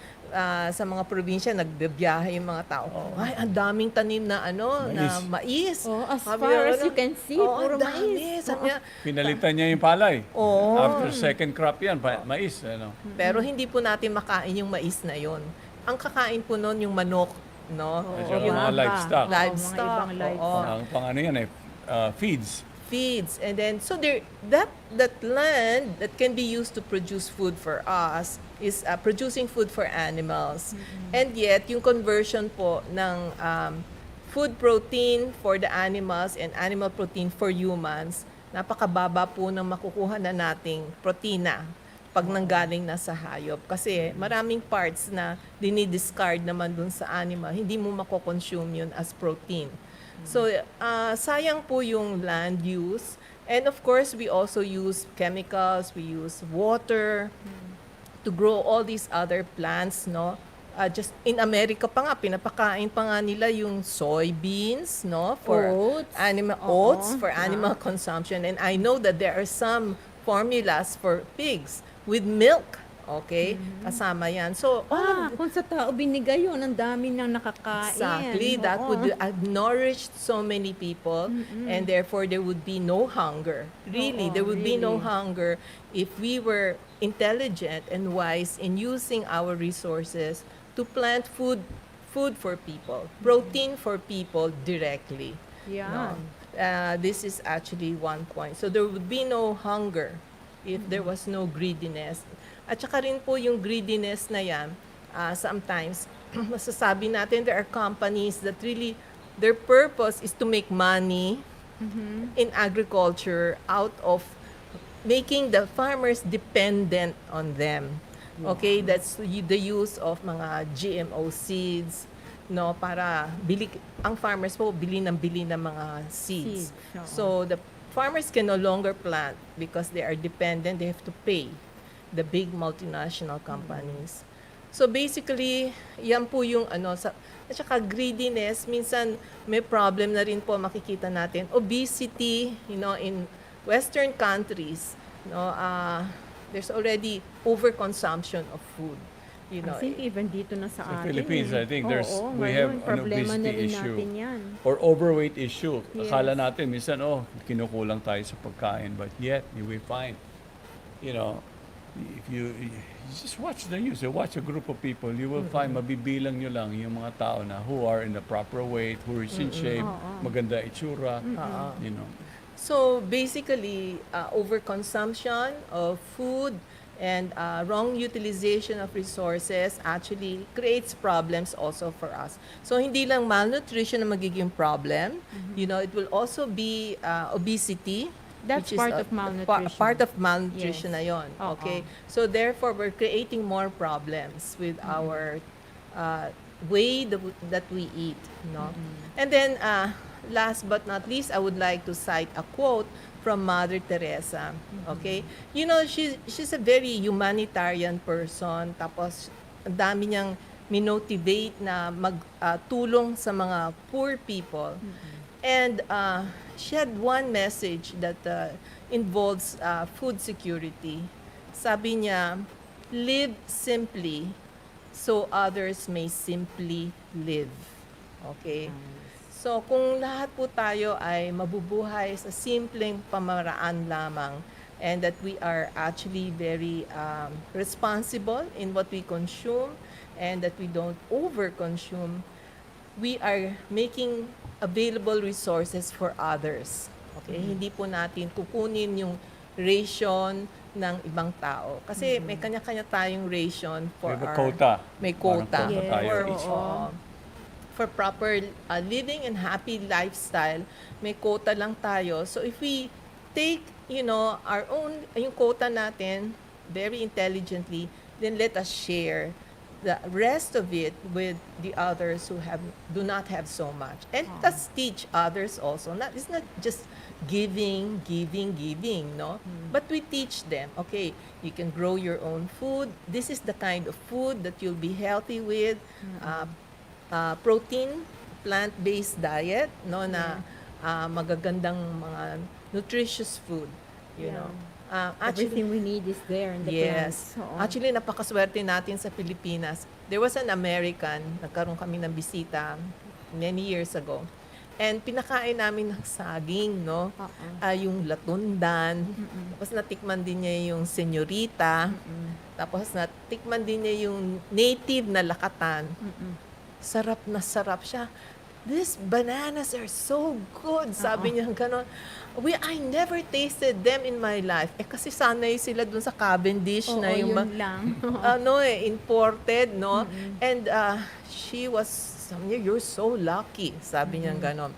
sa mga probinsya, nagbibiyahe yung mga tao. Ay, ang daming tanim na na mais. Oh, as Sabi far niya, as you can see, puro ang dami. mais. Sabi niya, Pinalitan niya yung palay. Oo. After second crop yan, mais. pero hindi po natin makain yung mais na yon. Ang kakain po nun yung manok, no? At saka mga livestock. Livestock. Mga ibang livestock. Ang pang yan feeds. Feeds, and then so that land that can be used to produce food for us is producing food for animals. And yet yung conversion po ng food protein for the animals and animal protein for humans, napakababa po ng makukuha na nating protina pag nanggaling na sa hayop. Kasi maraming parts na dinidiscard naman dun sa animal, hindi mo mako-consume yun as protein. So, sayang po yung land use. And of course, we also use chemicals, we use water to grow all these other plants, no? Just in America pa nga, pinapakain pa nga nila yung soybeans, no? For Oats. animal oats for animal consumption. And I know that there are some formulas for pigs with milk. Okay? Kasama yan. So, Kung sa tao binigay yun, ang dami nang nakakain. exactly. That Oo. would have nourished so many people, and therefore there would be no hunger. Really, there would be no hunger if we were intelligent and wise in using our resources to plant food for people, protein for people directly. Yeah. No? This is actually one point. So there would be no hunger if there was no greediness. At saka rin po yung greediness na yan, sometimes, masasabi natin there are companies that really, their purpose is to make money in agriculture out of making the farmers dependent on them. Okay, that's the use of mga GMO seeds, no, para ang farmers po bili ng mga seeds. So the farmers can no longer plant because they are dependent, they have to pay the big multinational companies. So basically, yan po yung at saka greediness, minsan may problem na rin po makikita natin. Obesity, in Western countries, there's already overconsumption of food. I think even dito na sa atin. Philippines, I think we ngayon, have an problema na obesity rin issue natin yan. or overweight issue. Yes. Akala natin minsan, kinukulang tayo sa pagkain, but yet we find, if you just watch the news, watch a group of people, you will find mabibilang nyo lang yung mga tao na who are in the proper weight, who is in shape, maganda itsura, So basically, overconsumption of food and wrong utilization of resources actually creates problems also for us. So hindi lang malnutrition ang magiging problem, it will also be obesity. That's which is part of malnutrition. Part of malnutrition Yes. na yon. Okay? So therefore, we're creating more problems with our way that we eat. And then, last but not least, I would like to cite a quote from Mother Teresa. Okay? She's a very humanitarian person. Tapos, ang dami niyang minotivate na magtulong sa mga poor people. And she had one message that involves food security. Sabi niya, live simply so others may simply live. Okay? So kung lahat po tayo ay mabubuhay sa simpleng pamaraan lamang, and that we are actually very responsible in what we consume, and that we don't overconsume, we are making available resources for others. Okay? Hindi po natin kukunin yung ration ng ibang tao. Kasi may kanya-kanya tayong ration for May quota. May quota. Parang quota tayo. For proper living and happy lifestyle, may quota lang tayo. So if we take, our own, yung quota natin very intelligently, then let us share the rest of it with the others who do not have so much. And let's teach others also. It's not just giving, no? But we teach them, okay, you can grow your own food. This is the kind of food that you'll be healthy with. Protein, plant-based diet, no, na magagandang mga nutritious food, you know. Everything we need is there in the Yes. plants. Oo. Actually, napakaswerte natin sa Pilipinas. There was an American, nagkaroon kami ng bisita many years ago. And pinakain namin ng saging, no? Yung latundan. Tapos natikman din niya yung senyorita. Tapos natikman din niya yung native na lakatan. Sarap na sarap siya. These bananas are so good. Sabi niya gano'n. I never tasted them in my life. Kasi sanay sila dun sa Cavendish na yung yun lang. imported, no? And she was, sabi niya, you're so lucky. Sabi niya gano'n.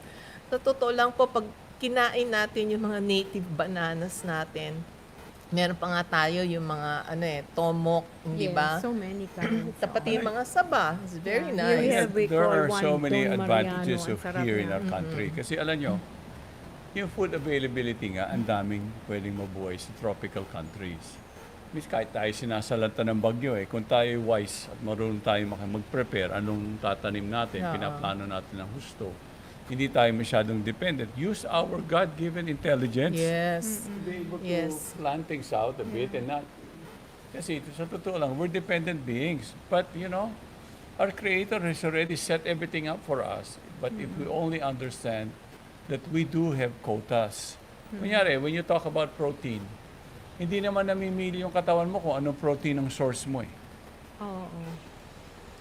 Sa totoo lang po, pag kinain natin yung mga native bananas natin, meron pa nga tayo yung mga tomok, di ba? So many kinds. Pati yung mga saba. It's very Here nice. we There call are so one many Don advantages Mariano. of Ang sarap here in niya. our country. Kasi alam nyo, yung food availability nga, ang daming pwedeng mabuhay sa tropical countries. Miss, kahit tayo sinasalanta ng bagyo kung tayo wise at marunong tayo mag-prepare, anong tatanim natin, pinaplano natin ng husto, hindi tayo masyadong dependent. Use our God-given intelligence Yes. to be able to Yes. plan things out a bit and not. Kasi sa totoo lang, we're dependent beings. But, our Creator has already set everything up for us. But if we only understand that we do have quotas. Kunyari, when you talk about protein, hindi naman namimili yung katawan mo kung anong protein ang source mo Oo.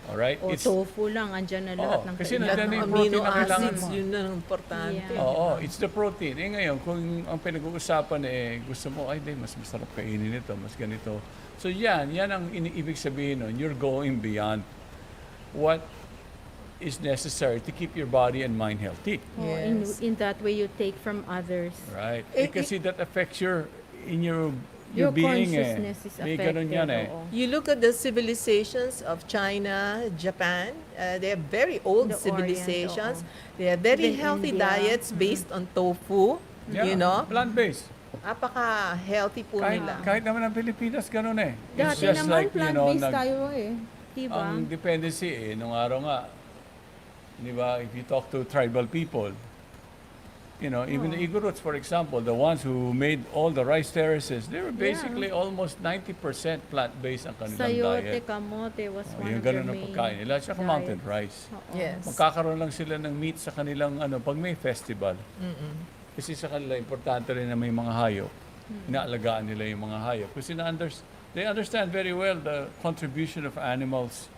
Alright? O tofu lang, andyan na lahat ng kasi kailangan. nandyan na yung Amino protein na kailangan acids, mo. yun na ang importante. Yeah. Oo, it's the protein. Ngayon, kung ang pinag-uusapan gusto mo, mas masarap kainin ito, mas ganito. So yan ang ibig sabihin nun. You're going beyond what is necessary to keep your body and mind healthy. In that way, you take from others. Right? Kasi that affects your Your being consciousness is May ganun yan affected. eh. Oo. You look at the civilizations of China, Japan, they have very old The Orient, civilizations. They have very Even healthy India. diets based on tofu, Yeah, you know. plant-based. Napaka-healthy po nila. Kahit naman ang Pilipinas, ganun eh. It's Dati just naman, like, plant-based tayo eh. Diba? ang dependency nung araw nga, di ba, if you talk to tribal people, even the Igorots, for example, the ones who made all the rice terraces, they were basically almost 90% plant-based ang kanilang Sayote, diet. kamote was one Yung of their ganun ang main pagkain nila. Tsaka mountain diets. rice. Oo. Yes. Magkakaroon lang sila ng meat sa kanilang, pag may festival. Kasi sa kanila, importante rin na may mga hayop. Inaalagaan nila yung mga hayop. Kasi they understand very well the contribution of animals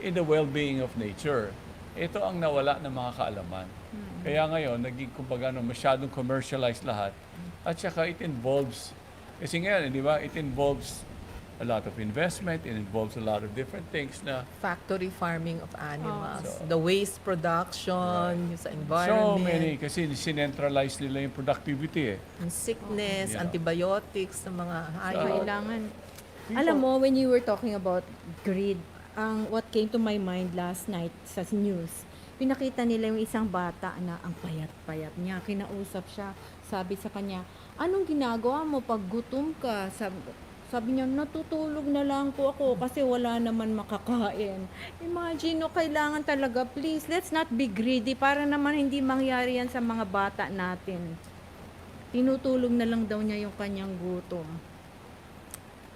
in the well-being of nature. Ito ang nawala ng mga kaalaman. Kaya ngayon, naging kumbaga masyadong commercialized lahat. At saka it involves, kasi ngayon, di ba, it involves a lot of investment, it involves a lot of different things na Factory farming of animals, So- the waste production, yung sa so environment, many, kasi sinentralize nila yung productivity eh. yung sickness, Yeah. antibiotics sa mga hayop. Kailangan. Alam mo, when you were talking about greed, what came to my mind last night sa news, pinakita nila yung isang bata na ang payat-payat niya. Kinausap siya, sabi sa kanya, anong ginagawa mo pag gutom ka? Sabi niya, natutulog na lang po ako kasi wala naman makakain. Imagine, kailangan talaga, please, let's not be greedy para naman hindi mangyari yan sa mga bata natin. Tinutulog na lang daw niya yung kanyang gutom.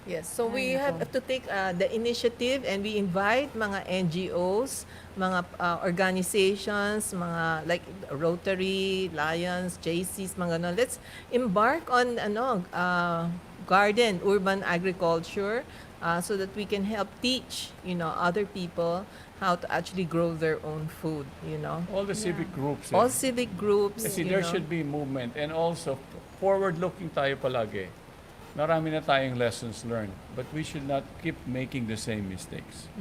Yes, so we Ay, have nako. to take the initiative and we invite mga NGOs, mga organizations, mga like Rotary, Lions, JCs, mga ganun. Let's embark on garden, urban agriculture so that we can help teach, other people how to actually grow their own food, All the civic groups. All civic groups, Kasi there should be movement and also forward-looking tayo palagi. Marami na tayong lessons learned, but we should not keep making the same mistakes.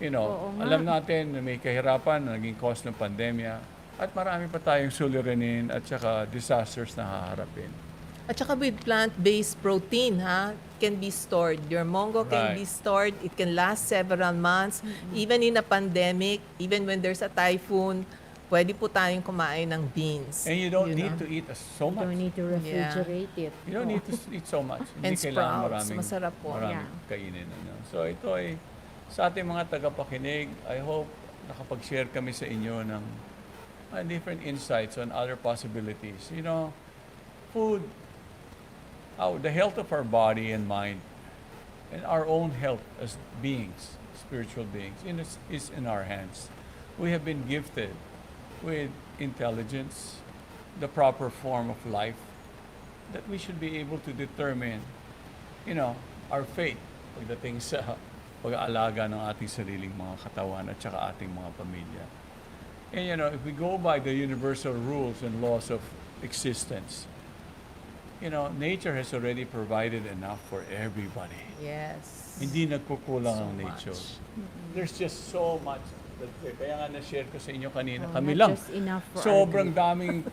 Oo nga. Alam natin na may kahirapan na naging cause ng pandemya at marami pa tayong suliranin at saka disasters na haharapin. At saka with plant-based protein, can be stored. Your mongo can be Right. stored. It can last several months. Even in a pandemic, even when there's a typhoon, pwede po tayong kumain ng beans. And you don't need to eat so You don't much. need to refrigerate it. You don't need to eat so much. And Hindi kailangan sprouts, masarap po. maraming kainin. So ito ay sa ating mga tagapakinig, I hope nakapag-share kami sa inyo ng different insights on other possibilities. Food, the health of our body and mind, and our own health as beings, spiritual beings, is in our hands. We have been gifted with intelligence, the proper form of life, that we should be able to determine, our fate pagdating sa pag-aalaga ng ating sariling mga katawan at saka ating mga pamilya. And if we go by the universal rules and laws of existence, nature has already provided enough for everybody. Yes. Hindi nagkukulang ang So nature. much. There's just so much. Kaya nga na-share ko sa inyo kanina. Oh, Kami not lang. just enough for Sobrang our daming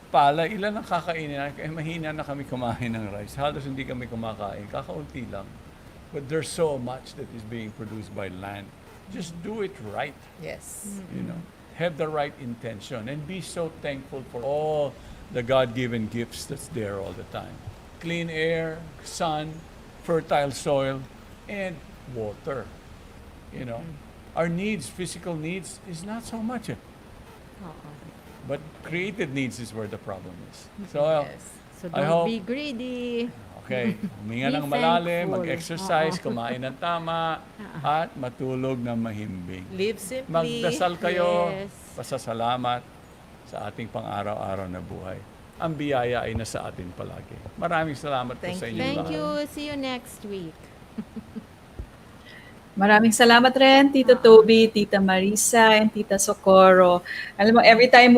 palay. Ilan ang kakainin natin? Kaya mahina na kami kumain ng rice. Halos hindi kami kumakain. Kakaunti lang. But there's so much that is being produced by land. Just do it right. Yes. Have the right intention and be so thankful for all the God-given gifts that's there all the time. Clean air, sun, fertile soil, and water. Our needs, physical needs, is not so much. But created needs is where the problem is. So, Yes. So I don't hope- be greedy. okay, huminga Be ng malalim, thankful. mag-exercise, Oo. kumain ng tama, at matulog ng mahimbing. Live simply. Magdasal kayo, Yes. pasasalamat sa ating pang-araw-araw na buhay. Ang biyaya ay nasa atin palagi. Maraming salamat po Thank sa inyo Thank lahat. you. See you next week. Maraming salamat rin, Tito Toby, Tita Marisa, and Tita Socorro. Alam mo, every time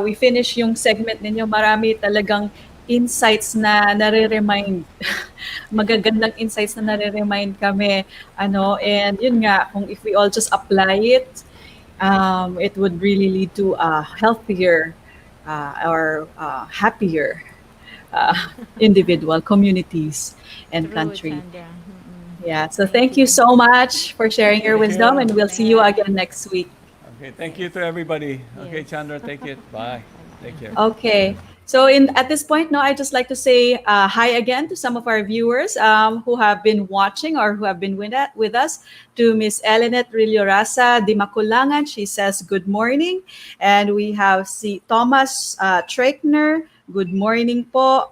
we finish yung segment ninyo, marami talagang insights na nare-remind. Magagandang insights na nare-remind kami. And yun nga, kung if we all just apply it, it would really lead to a healthier or happier individual communities and True, country. Chandra. Yeah, so thank you so much for sharing your wisdom, and we'll see you again next week. Okay, thank you to everybody. Okay, Yes. Chandra, take it. Bye. Take care. Okay. So at this point, no, I just like to say hi again to some of our viewers who have been watching or who have been with us. To Miss Elenet Rilyorasa Di Maculangan, she says good morning. And we have si Thomas Treichner, good morning po.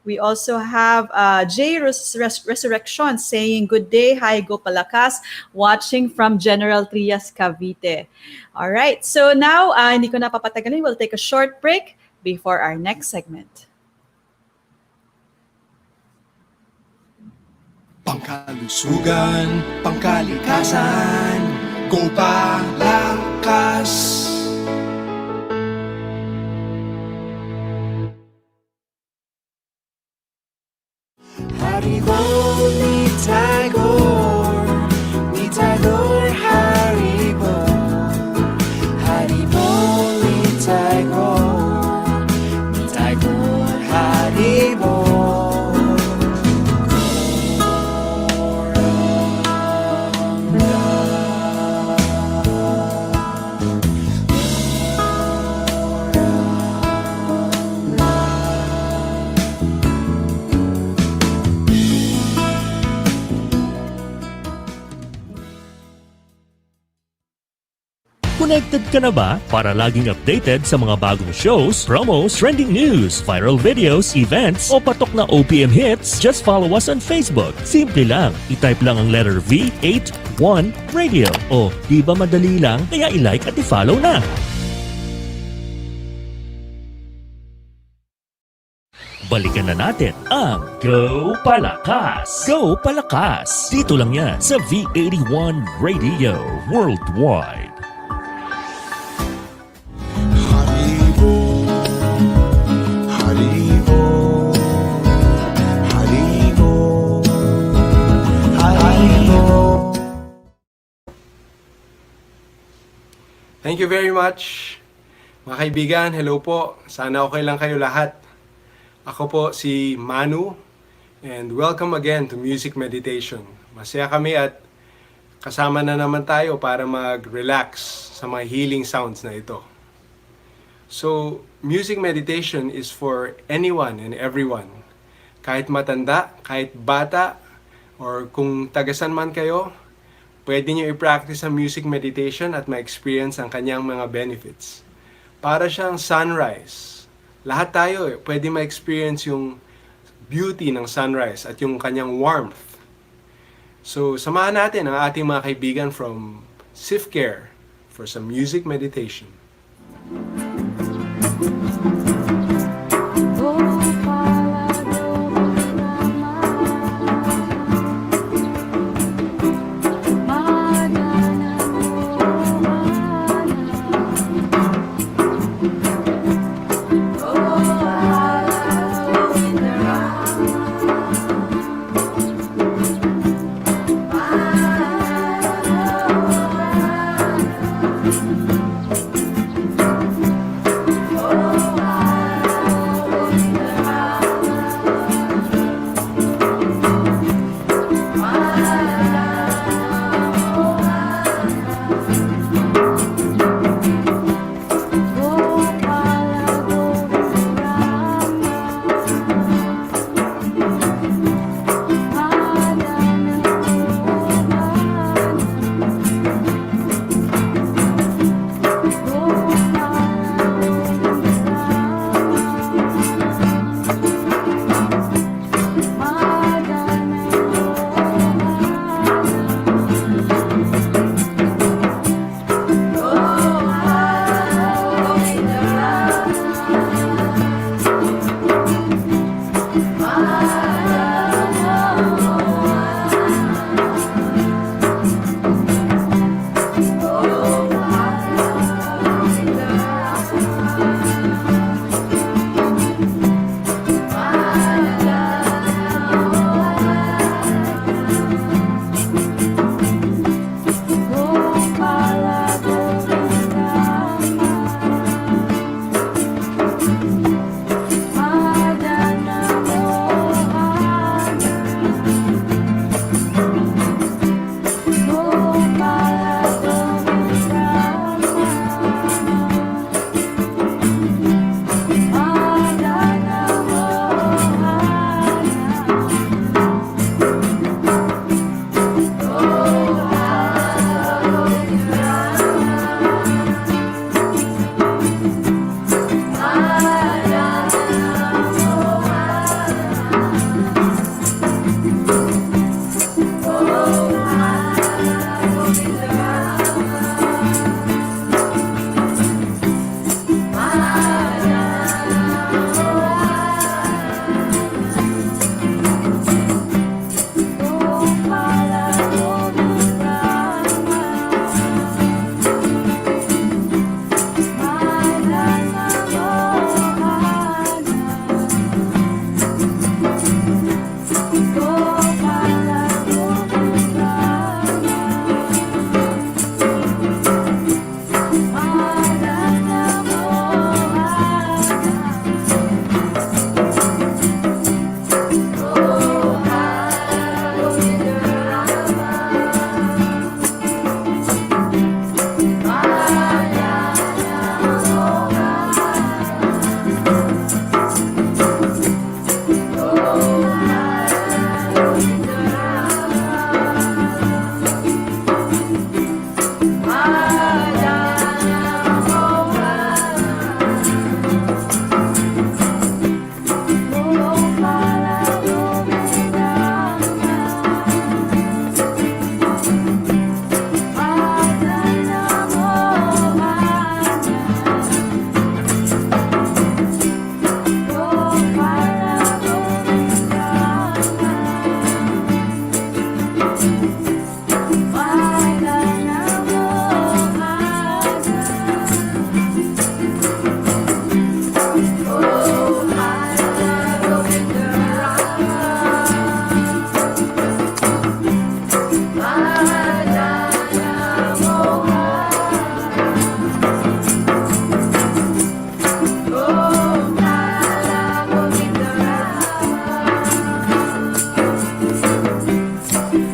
We also have J Resurrection saying good day, hi Gopalakas, watching from General Trias, Cavite. All right, so now hindi ko na papatagalin, we'll take a short break before our next segment. Pangkalusugan, pangkalikasan, Gopalakas. Haribo ni Tagore, Haribo. Haribo ni Tagore, Haribo. Connected ka na ba para laging updated sa mga bagong shows, promos, trending news, viral videos, events, o patok na OPM hits? Just follow us on Facebook. Simple lang. I-type lang ang letter V81 Radio. O, di ba madali lang? Kaya i-like at i-follow na. Balikan na natin ang Gopalakas. Gopalakas. Dito lang yan sa V81 Radio Worldwide. Thank you very much. Mga kaibigan, hello po. Sana okay lang kayo lahat. Ako po si Manu and welcome again to Music Meditation. Masaya kami at kasama na naman tayo para mag-relax sa mga healing sounds na ito. So, music meditation is for anyone and everyone. Kahit matanda, kahit bata, or kung tagasan man kayo, pwede nyo i-practice ang music meditation at ma-experience ang kanyang mga benefits. Para siyang sunrise. Lahat tayo pwede ma-experience yung beauty ng sunrise at yung kanyang warmth. So, samahan natin ang ating mga kaibigan from Sifcare for some music meditation. Oh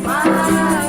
Bye.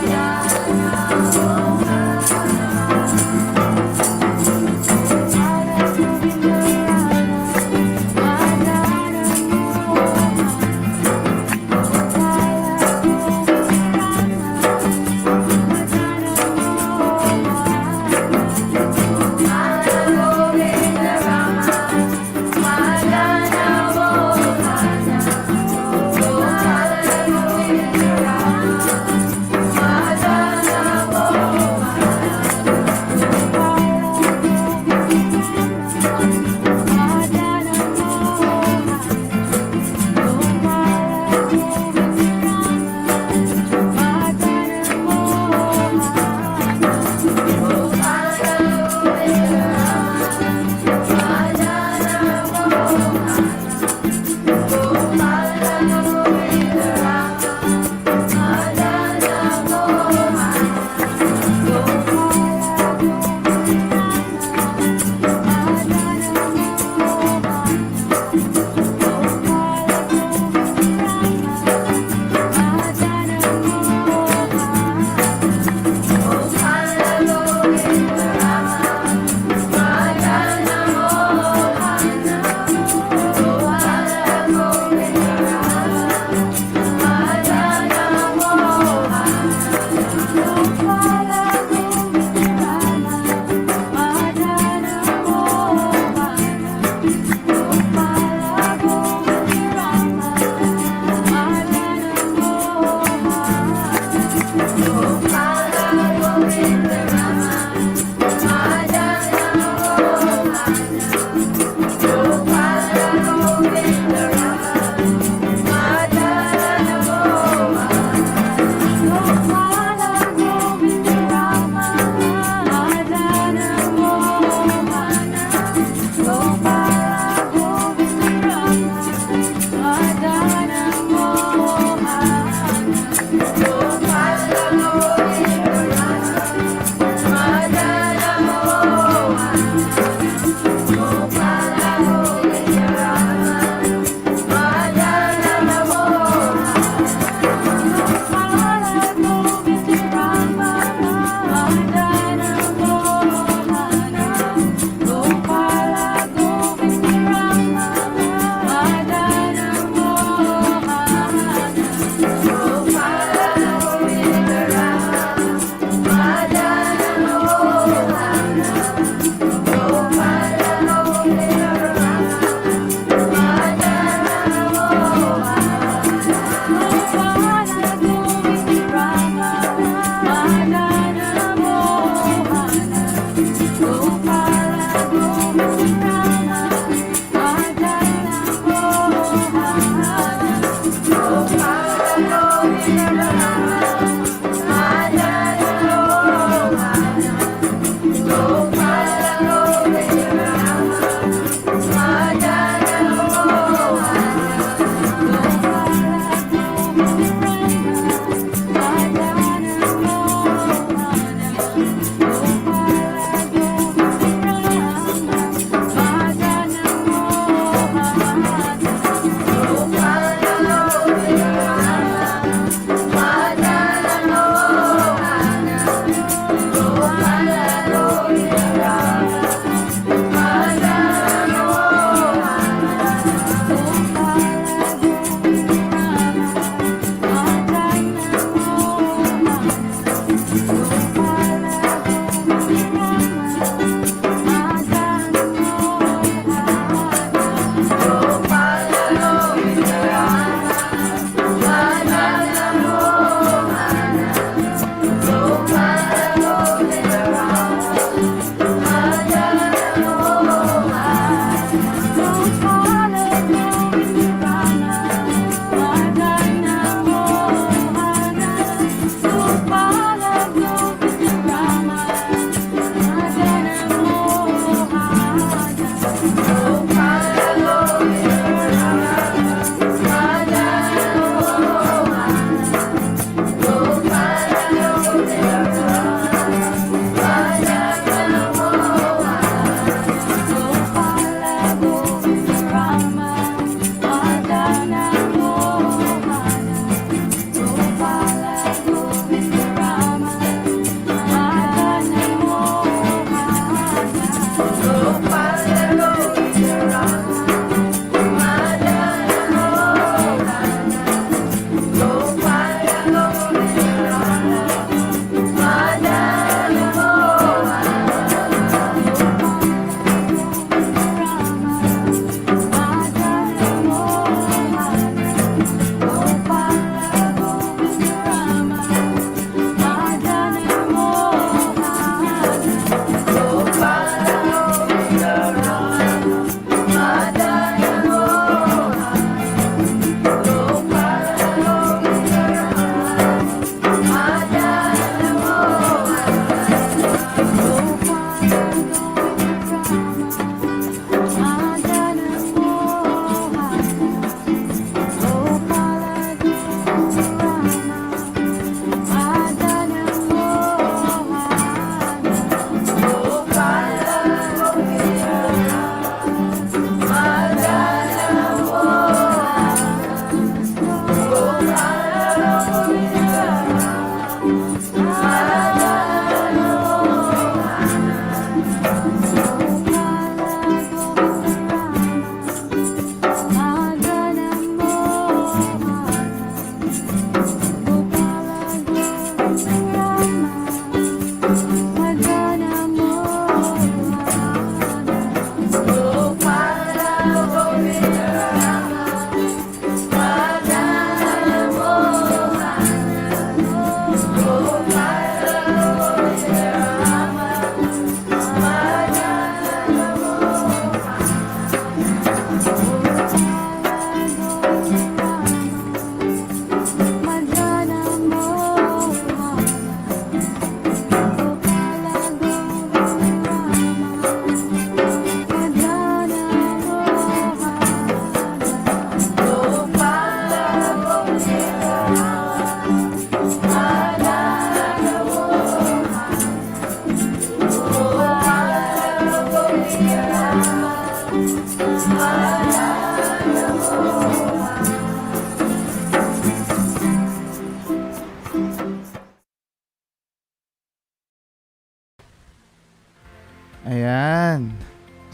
Ayan.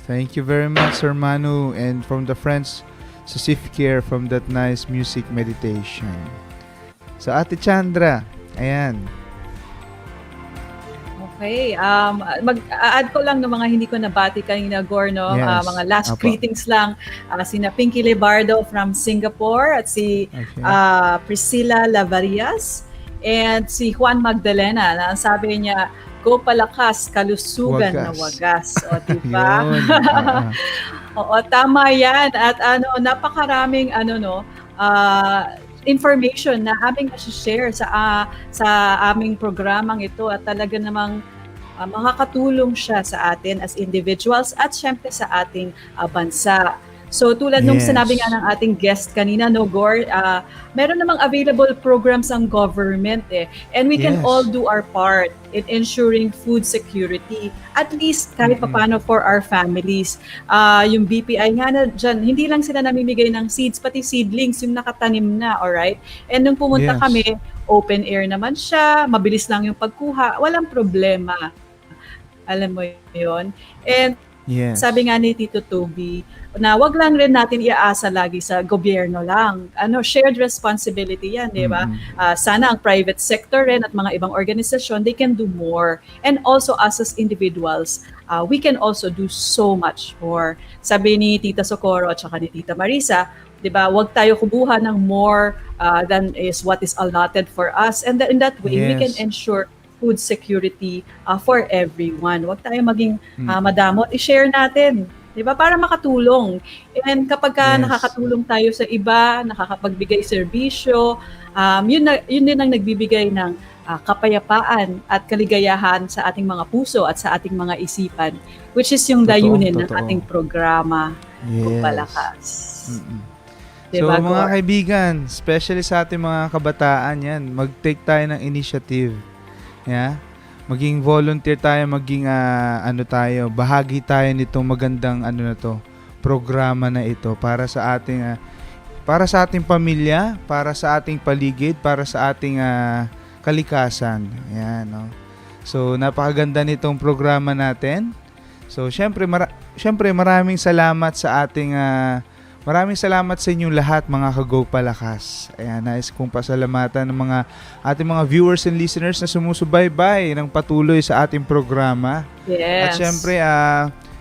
Thank you very much, Sir Manu, and from the friends sa Sif Care from that nice music meditation. So, Ate Chandra, ayan. Okay, mag-add ko lang ng mga hindi ko nabati kanina, Gaur, no? Yes. Mga last Apo. greetings lang. Sina Pinky Lebardo from Singapore at si Okay. Priscilla Lavarias and si Juan Magdalena na ang sabi niya, Gopalakas, kalusugan na wagas. O, diba? Yun. Oo, tama yan. At napakaraming information na aming share sa aming programang ito at talaga namang makakatulong siya sa atin as individuals at syempre sa ating bansa. So tulad nung Yes. sinabi nga ng ating guest kanina, no, Gaur, meron namang available programs ang government and we can Yes. all do our part in ensuring food security, at least kahit papano for our families. Yung BPI nga na dyan, hindi lang sila namimigay ng seeds, pati seedlings, yung nakatanim na, alright? And nung pumunta Yes. kami, open air naman siya, mabilis lang yung pagkuha, walang problema. Alam mo yun? And Yes. sabi nga ni Tito Toby, na wag lang rin natin iaasa lagi sa gobyerno lang. Shared responsibility yan, di ba? Sana ang private sector rin at mga ibang organisasyon, they can do more. And also us as individuals, we can also do so much more. Sabi ni Tita Socorro at saka ni Tita Marisa, di ba, wag tayo kubuha ng more than is what is allotted for us. And in that way, we can Yes. ensure food security for everyone. Huwag tayo maging madamot. I-share natin, di ba? Para makatulong. And kapag Yes. nakakatulong tayo sa iba, nakakapagbigay serbisyo, yun din ang nagbibigay ng kapayapaan at kaligayahan sa ating mga puso at sa ating mga isipan, which is yung layunin ng Totoo. ating programa, Yes. Gopalakas. So Diba, mga Gaur? kaibigan, especially sa ating mga kabataan yan, mag-take tayo ng initiative. Yeah? Maging volunteer tayo, maging bahagi tayo nitong magandang programa na ito para sa ating pamilya, para sa ating paligid, para sa ating kalikasan. Yan, no? So napakaganda nitong programa natin. So syempre maraming salamat sa ating maraming salamat sa inyong lahat, mga ka-Gopalakas. Ayan, nais kong pasalamatan ng ating mga viewers and listeners na sumusubaybay ng patuloy sa ating programa. Yes. At syempre,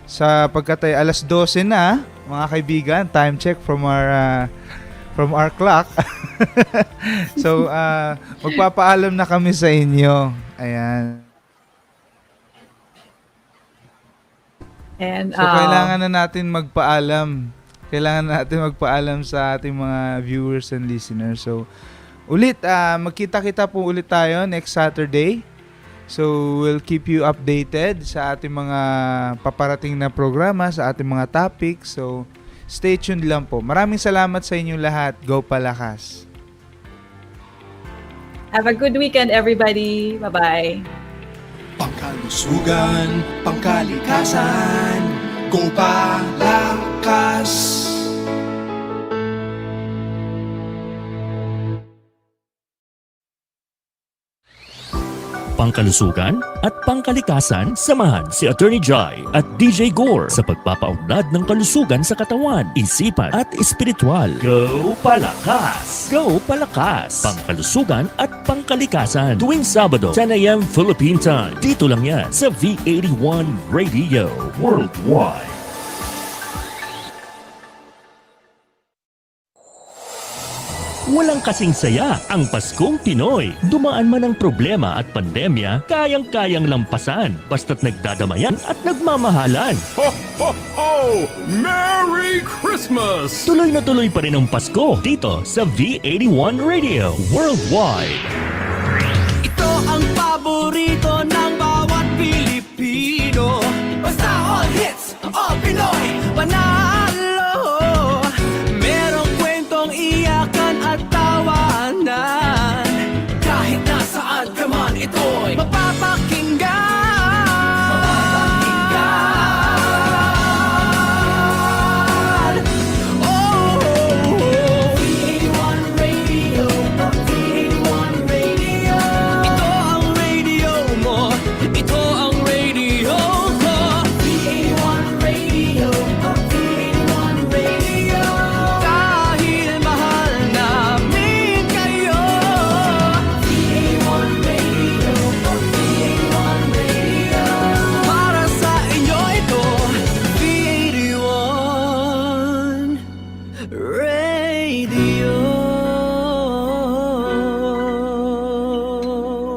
sapagkat ay alas 12 na, mga kaibigan, time check from our clock. So, magpapaalam na kami sa inyo. Ayan. And, So, kailangan na natin magpaalam. Sa ating mga viewers and listeners. So, ulit, magkita-kita po ulit tayo next Saturday. So, we'll keep you updated sa ating mga paparating na programa, sa ating mga topics. So, stay tuned lang po. Maraming salamat sa inyong lahat. Gopalakas. have a good weekend, everybody. Bye-bye. Pangkalusugan, pangkalikasan, Gopalakas. Pangkalusugan at pangkalikasan, samahan si Atty. Jai at DJ Gaur sa pagpapaunlad ng kalusugan sa katawan, isipan at espiritual. Go Palakas! Go Palakas! Pangkalusugan at pangkalikasan tuwing Sabado, 10 a.m. Philippine Time. Dito lang yan sa V81 Radio Worldwide. Walang kasing saya ang Paskong Pinoy. Dumaan man ang problema at pandemya, kayang-kayang lampasan basta't nagdadamayan at nagmamahalan. Ho, ho, ho! Merry Christmas! Tuloy na tuloy pa rin ang Pasko dito sa V81 Radio Worldwide.